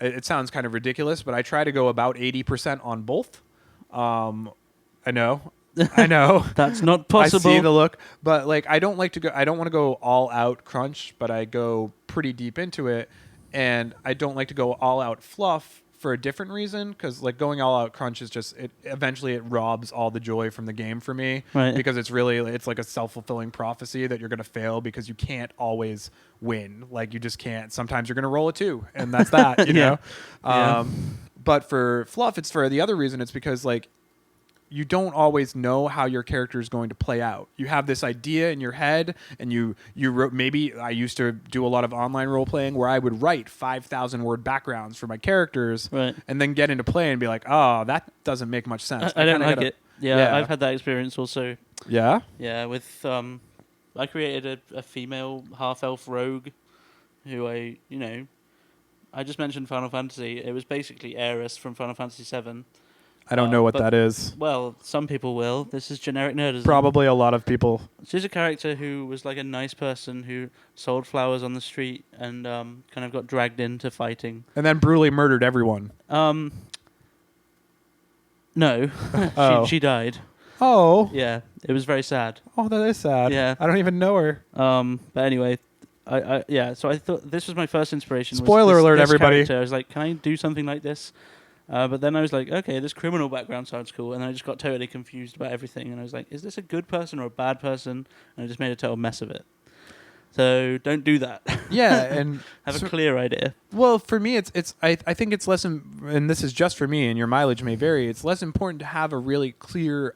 it sounds kind of ridiculous, but I try to go about 80% on both. I know. That's not possible. I see the look, but I don't want to go all out crunch, but I go pretty deep into it, and I don't like to go all out fluff for a different reason, because going all out crunch is just eventually it robs all the joy from the game for me, right. Because it's like a self-fulfilling prophecy that you're going to fail because you can't always win. You just can't. Sometimes you're going to roll a 2, and that's that, you know. But for fluff, it's for the other reason. It's because you don't always know how your character is going to play out. You have this idea in your head, and you wrote. Maybe I used to do a lot of online role playing where I would write 5,000 word backgrounds for my characters, right. And then get into play and be like, "Oh, that doesn't make much sense." I don't like it. Yeah, I've had that experience also. Yeah. Yeah, with I created a female half-elf rogue, who I just mentioned Final Fantasy. It was basically Aerith from Final Fantasy VII. I don't know what that is. Well, some people will. This is generic nerdism. Probably a lot of people. She's a character who was like a nice person who sold flowers on the street and kind of got dragged into fighting. And then brutally murdered everyone. No. Oh. She died. Oh. Yeah. It was very sad. Oh, that is sad. Yeah. I don't even know her. But anyway, so I thought this was my first inspiration. Spoiler alert, this everybody. Character. I was like, can I do something like this? But then I was like, okay, this criminal background sounds cool. And then I just got totally confused about everything. And I was like, is this a good person or a bad person? And I just made a total mess of it. So don't do that. Yeah, and have a clear idea. Well, for me, I think it's less, and this is just for me, and your mileage may vary. It's less important to have a really clear,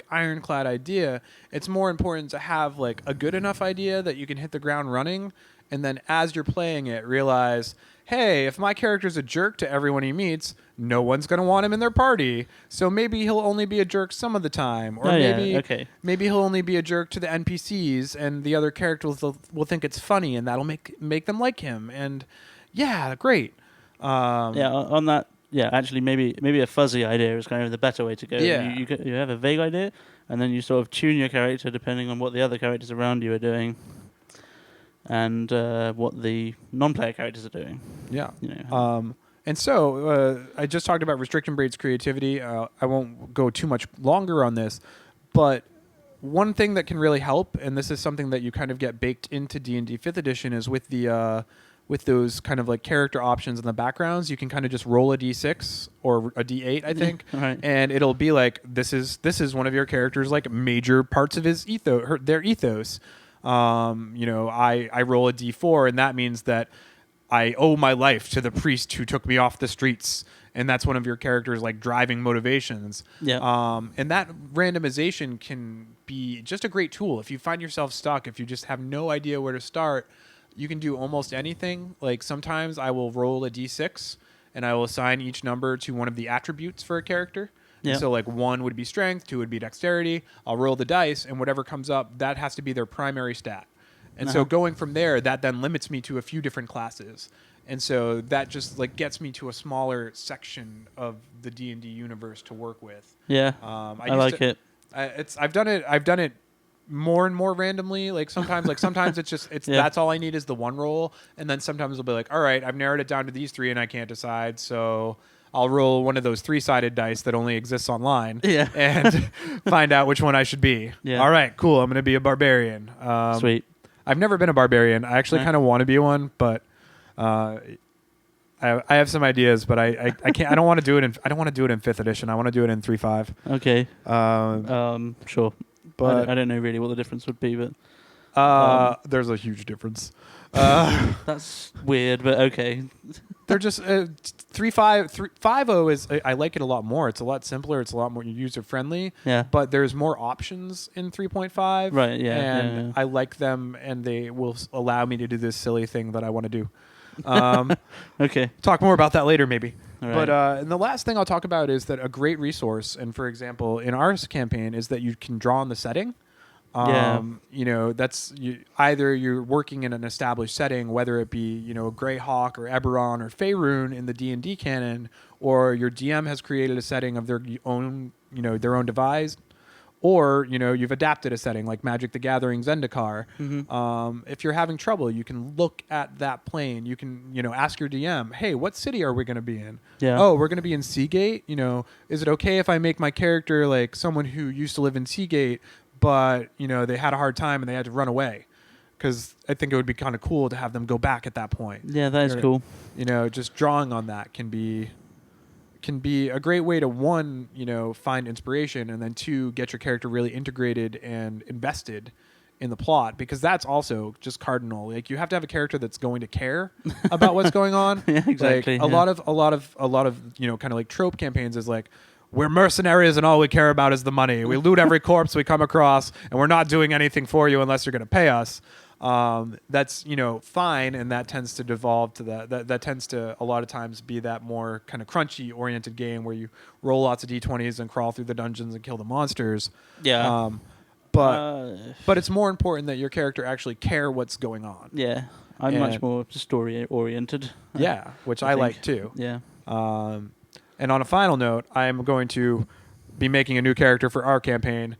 ironclad idea. It's more important to have a good enough idea that you can hit the ground running, and then as you're playing it, realize, hey, if my character's a jerk to everyone he meets, no one's going to want him in their party. So maybe he'll only be a jerk some of the time. Or maybe he'll only be a jerk to the NPCs, and the other characters will think it's funny, and that'll make them like him. And yeah, great. On that, actually maybe a fuzzy idea is kind of the better way to go. Yeah. You have a vague idea, and then you sort of tune your character depending on what the other characters around you are doing. And what the non-player characters are doing. Yeah. And so I just talked about restriction breeds creativity. I won't go too much longer on this, but one thing that can really help, and this is something that you kind of get baked into D&D 5th edition, is with the with those kind of character options in the backgrounds, you can kind of just roll a d6 or a d8, I think, right. And it'll be this is one of your character's major parts of his their ethos. I roll a d4, and that means that I owe my life to the priest who took me off the streets, and that's one of your character's driving motivations. Yeah. And that randomization can be just a great tool. If you find yourself stuck, if you just have no idea where to start, you can do almost anything. Sometimes I will roll a d6, and I will assign each number to one of the attributes for a character. Yeah. So 1 would be strength, 2 would be dexterity. I'll roll the dice, and whatever comes up, that has to be their primary stat. And so going from there, that then limits me to a few different classes. And so that just gets me to a smaller section of the D&D universe to work with. Yeah. I like it. I've done it more and more randomly. Sometimes it's that's all I need is the one roll, and then sometimes I'll be all right, I've narrowed it down to these 3 and I can't decide, so I'll roll one of those 3-sided dice that only exists online. Yeah. And find out which one I should be. Yeah. All right, cool. I'm going to be a barbarian. Sweet. I've never been a barbarian. I actually kind of want to be one, but I have some ideas, but I can't. I don't want to do it in. I don't want to do it in 5th edition. I want to do it in 3.5. Okay. Sure. But I don't know really what the difference would be, but there's a huge difference. that's weird. But okay. They're just 3.5 is. I like it a lot more. It's a lot simpler. It's a lot more user friendly. Yeah. But there's more options in 3.5. Right. Yeah. And yeah. I like them, and they will allow me to do this silly thing that I want to do. Okay. Talk more about that later, maybe. All But right. and the last thing I'll talk about is that a great resource, and for example, in our campaign, is that you can draw on the setting. You know, that's either you're working in an established setting, whether it be Greyhawk or Eberron or Faerun in the D&D canon, or your DM has created a setting of their own devised. Or, you've adapted a setting like Magic the Gathering Zendikar. Mm-hmm. If you're having trouble, you can look at that plane. You can, ask your DM, hey, what city are we going to be in? Yeah. Oh, we're going to be in Seagate. Is it okay if I make my character like someone who used to live in Seagate, but, they had a hard time and they had to run away? Because I think it would be kind of cool to have them go back at that point. Yeah, that is cool. Just drawing on that can be a great way to, one, find inspiration, and then two, get your character really integrated and invested in the plot, because that's also just cardinal. Like, you have to have a character that's going to care about what's going on. Yeah, exactly. Like, a lot of kind of like trope campaigns is like, we're mercenaries and all we care about is the money. We loot every corpse we come across, and we're not doing anything for you unless you're going to pay us. That's fine, and that tends to devolve to that tends to a lot of times be that more kind of crunchy oriented game where you roll lots of d20s and crawl through the dungeons and kill the monsters. Yeah. But it's more important that your character actually care what's going on. Yeah. I'm much more story oriented. Yeah, which I I think. like too. Yeah. And on a final note, I am going to be making a new character for our campaign,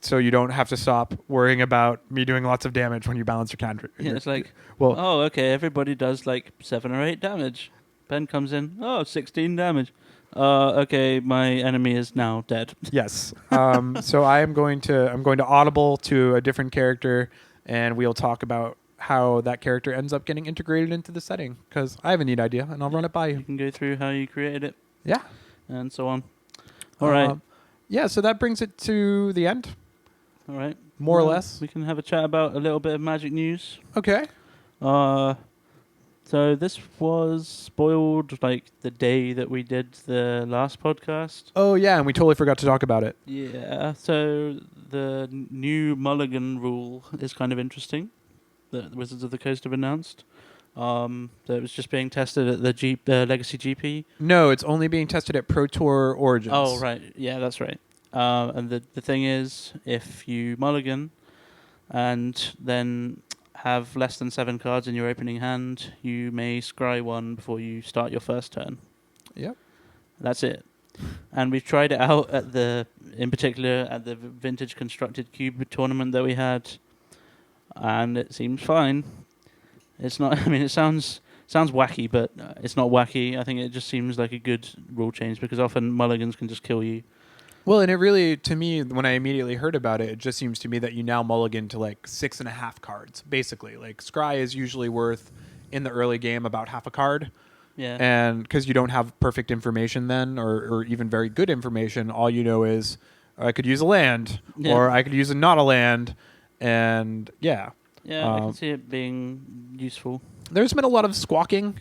so you don't have to stop worrying about me doing lots of damage when you balance your counter. Yeah, it's like, well, oh, okay, everybody does like 7 or 8 damage. Ben comes in, 16 damage. Okay, my enemy is now dead. yes. So I'm going to audible to a different character, and we'll talk about how that character ends up getting integrated into the setting, because I have a neat idea, and I'll run it by You you. can go through how you created it. Yeah. And so on. All right. Yeah, so that brings it to the end. All right. More or less. We can have a chat about a little bit of magic news. Okay. So this was spoiled like the day that we did the last podcast. Oh, yeah, and we totally forgot to talk about it. Yeah. So the new Mulligan rule is kind of interesting that Wizards of the Coast have announced. So it was just being tested at the Legacy GP. No, it's only being tested at Pro Tour Origins. Oh, right. Yeah, that's right. And the thing is, if you mulligan and then have less than 7 cards in your opening hand, you may scry 1 before you start your first turn. Yep. That's it. And we've tried it out in particular at the Vintage Constructed Cube tournament that we had, and it seems fine. It's not. I mean, it sounds wacky, but it's not wacky. I think it just seems like a good rule change, because often mulligans can just kill you. Well, and it really, to me, when I immediately heard about it, it just seems to me that you now mulligan to like 6.5 cards, basically. Like, scry is usually worth, in the early game, about half a card. Yeah. And because you don't have perfect information then, or even very good information, all you know is, I could use a land, or I could use a not a land, and yeah. Yeah, I can see it being useful. There's been a lot of squawking,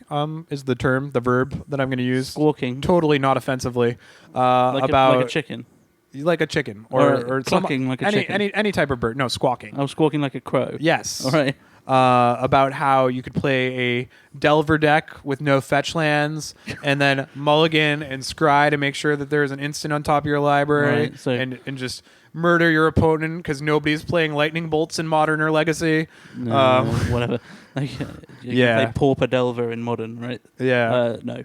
is the verb that I'm going to use. Squawking. Totally not offensively. Like about a chicken. Like a chicken. Or clucking like a chicken. Any type of bird. No, squawking. I was squawking like a crow. Yes. All right. About how you could play a Delver deck with no fetch lands, and then mulligan and scry to make sure that there's an instant on top of your library, right, so and just murder your opponent because nobody's playing lightning bolts in Modern or Legacy. No, whatever. Like, you can play Pauper Delver in Modern, right? Yeah. No.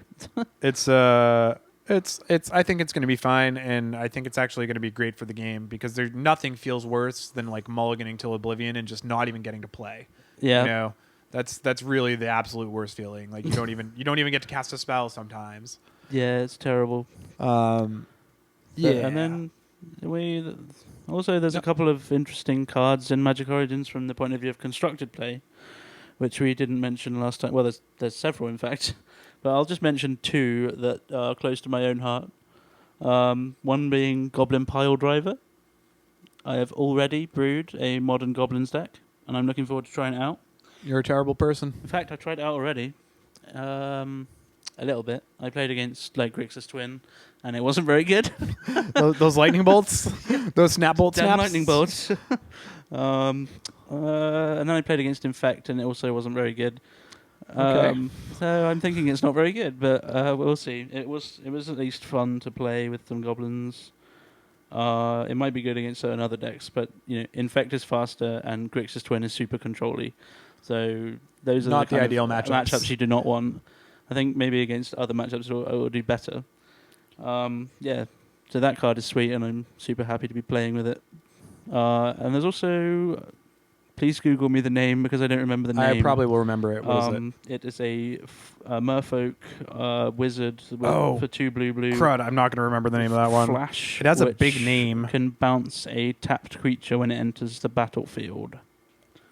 It's I think it's going to be fine, and I think it's actually going to be great for the game, because nothing feels worse than like mulliganing till oblivion and just not even getting to play. Yeah. That's really the absolute worst feeling. Like, you don't even get to cast a spell sometimes. Yeah, it's terrible. Yeah. And then there's a couple of interesting cards in Magic Origins from the point of view of constructed play, which we didn't mention last time. Well, there's several, in fact. But I'll just mention two that are close to my own heart. One being Goblin Pile Driver. I have already brewed a modern Goblins deck, and I'm looking forward to trying it out. You're a terrible person. In fact, I tried it out already. A little bit. I played against like Grixis Twin, and it wasn't very good. those lightning bolts, those snap bolt Damn snaps. lightning bolts. And then I played against Infect, and it also wasn't very good. Okay. So I'm thinking it's not very good, but we'll see. It was at least fun to play with some goblins. It might be good against certain other decks, but Infect is faster, and Grixis Twin is super control-y. So those are Not the kind ideal of matchups. you do not want. I think maybe against other matchups it will do better. Yeah, so that card is sweet, and I'm super happy to be playing with it. And there's also, please Google me the name because I don't remember the name. I probably will remember it. What is it? It is a Merfolk wizard for 2 blue. Crud, I'm not going to remember the name of that one. Flash. It has a which big name. Can bounce a tapped creature when it enters the battlefield.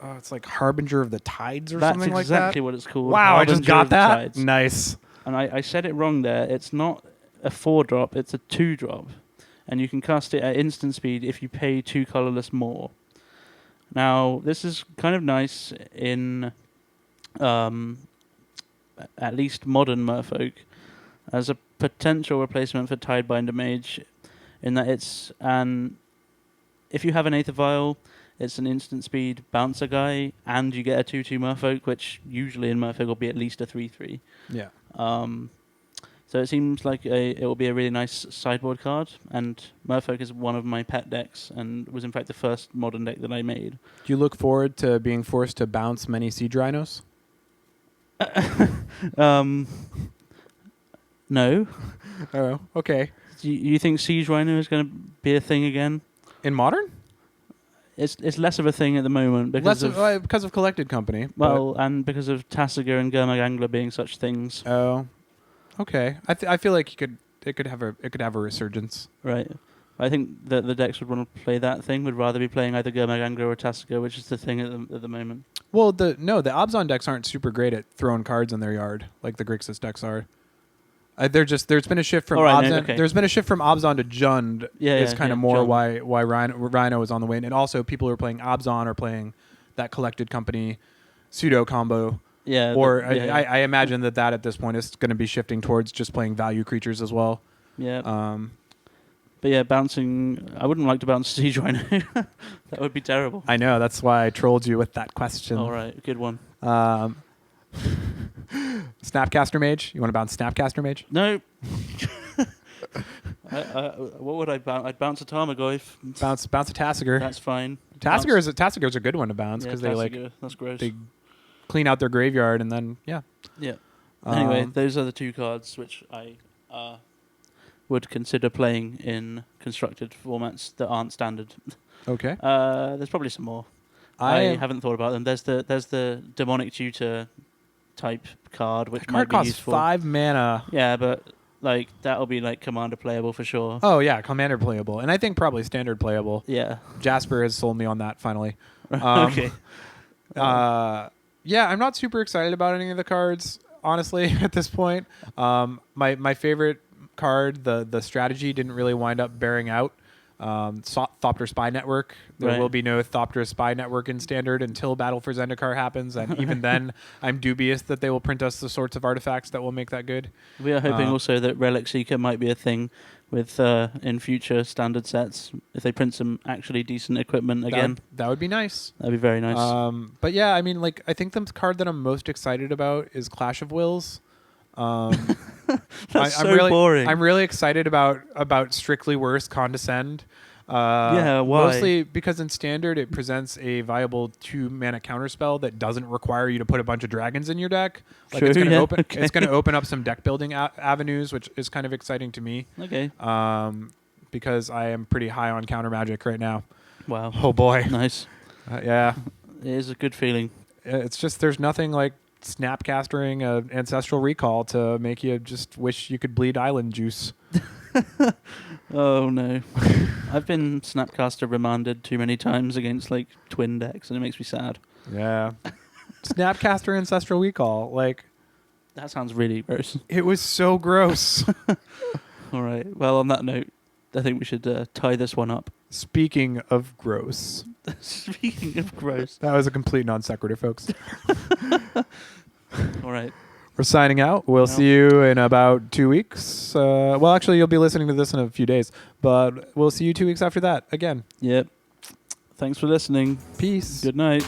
Oh, it's like Harbinger of the Tides or something like that? That's exactly what it's called. Wow, I just Harbinger got of the that? Tides. Nice. And I said it wrong there. It's not a 4-drop, it's a 2-drop. And you can cast it at instant speed if you pay 2 colorless more. Now, this is kind of nice in at least modern Merfolk as a potential replacement for Tidebinder Mage, in that if you have an Aether Vial, it's an instant speed bouncer guy, and you get a 2/2 Merfolk, which usually in Merfolk will be at least a 3/3. Yeah. So it seems like it will be a really nice sideboard card, and Merfolk is one of my pet decks, and was in fact the first modern deck that I made. Do you look forward to being forced to bounce many Siege Rhinos? No. Oh, okay. Do you think Siege Rhino is going to be a thing again? In Modern? It's less of a thing at the moment because of Collected Company. Well, and because of Tasigur and Gurmag Angler being such things. Oh, okay. I feel like it could have a resurgence. Right. I think that the decks would want to play that thing. Would rather be playing either Gurmag Angler or Tasigur, which is the thing at the moment. Well, the Abzan decks aren't super great at throwing cards in their yard like the Grixis decks are. There's been a shift from Abzan. Abzan. Okay. There's been a shift from Abzan to Jund. Is kind of more Jund. why Rhino is on the way, and also people who are playing Abzan are playing that Collected Company pseudo combo. Yeah. I imagine that at this point is going to be shifting towards just playing value creatures as well. Yeah. But yeah, bouncing. I wouldn't like to bounce Siege Rhino. That would be terrible. I know. That's why I trolled you with that question. All right, good one. Snapcaster Mage. You want to bounce Snapcaster Mage? No. What would I bounce? I'd bounce a Tarmogoyf. Bounce a Tasigur. That's fine. Tasigur's a good one to bounce because that's gross. They clean out their graveyard and then Yeah. Anyway, those are the two cards which I would consider playing in constructed formats that aren't standard. Okay. There's probably some more. I haven't thought about them. There's the Demonic Tutor type card, which might be useful. Costs 5 mana. Yeah, but that'll be Commander playable for sure. Oh yeah, Commander playable, and I think probably Standard playable. Yeah. Jasper has sold me on that finally. Okay. Yeah, I'm not super excited about any of the cards, honestly, at this point. My favorite card, the strategy, didn't really wind up bearing out. Thopter Spy Network. There will be no Thopter Spy Network in Standard until Battle for Zendikar happens, and even then, I'm dubious that they will print us the sorts of artifacts that will make that good. We are hoping also that Relic Seeker might be a thing with in future standard sets if they print some actually decent equipment again. That would be nice. That'd be very nice. But yeah, I mean, I think the card that I'm most excited about is Clash of Wills. That's so boring. I'm really excited about Strictly Worse Condescend. Why? Mostly because in Standard it presents a viable 2-mana counterspell that doesn't require you to put a bunch of dragons in your deck. True, it's going to open up some deck building avenues, which is kind of exciting to me. Okay. Because I am pretty high on counter magic right now. Wow. Oh boy. Nice. Yeah. It is a good feeling. It's just there's nothing like snapcastering an ancestral recall to make you just wish you could bleed island juice. Oh no. I've been Snapcaster remanded too many times against like twin decks, and it makes me sad. Yeah. Snapcaster ancestral recall. Like, That sounds really gross. it was so gross. All right. Well, on that note, I think we should tie this one up. Speaking of gross. Speaking of gross. That was a complete non sequitur, folks. All right. We're signing out. We'll see you in about 2 weeks. Well, actually, you'll be listening to this in a few days, but we'll see you 2 weeks after that again. Yep. Thanks for listening. Peace. Good night.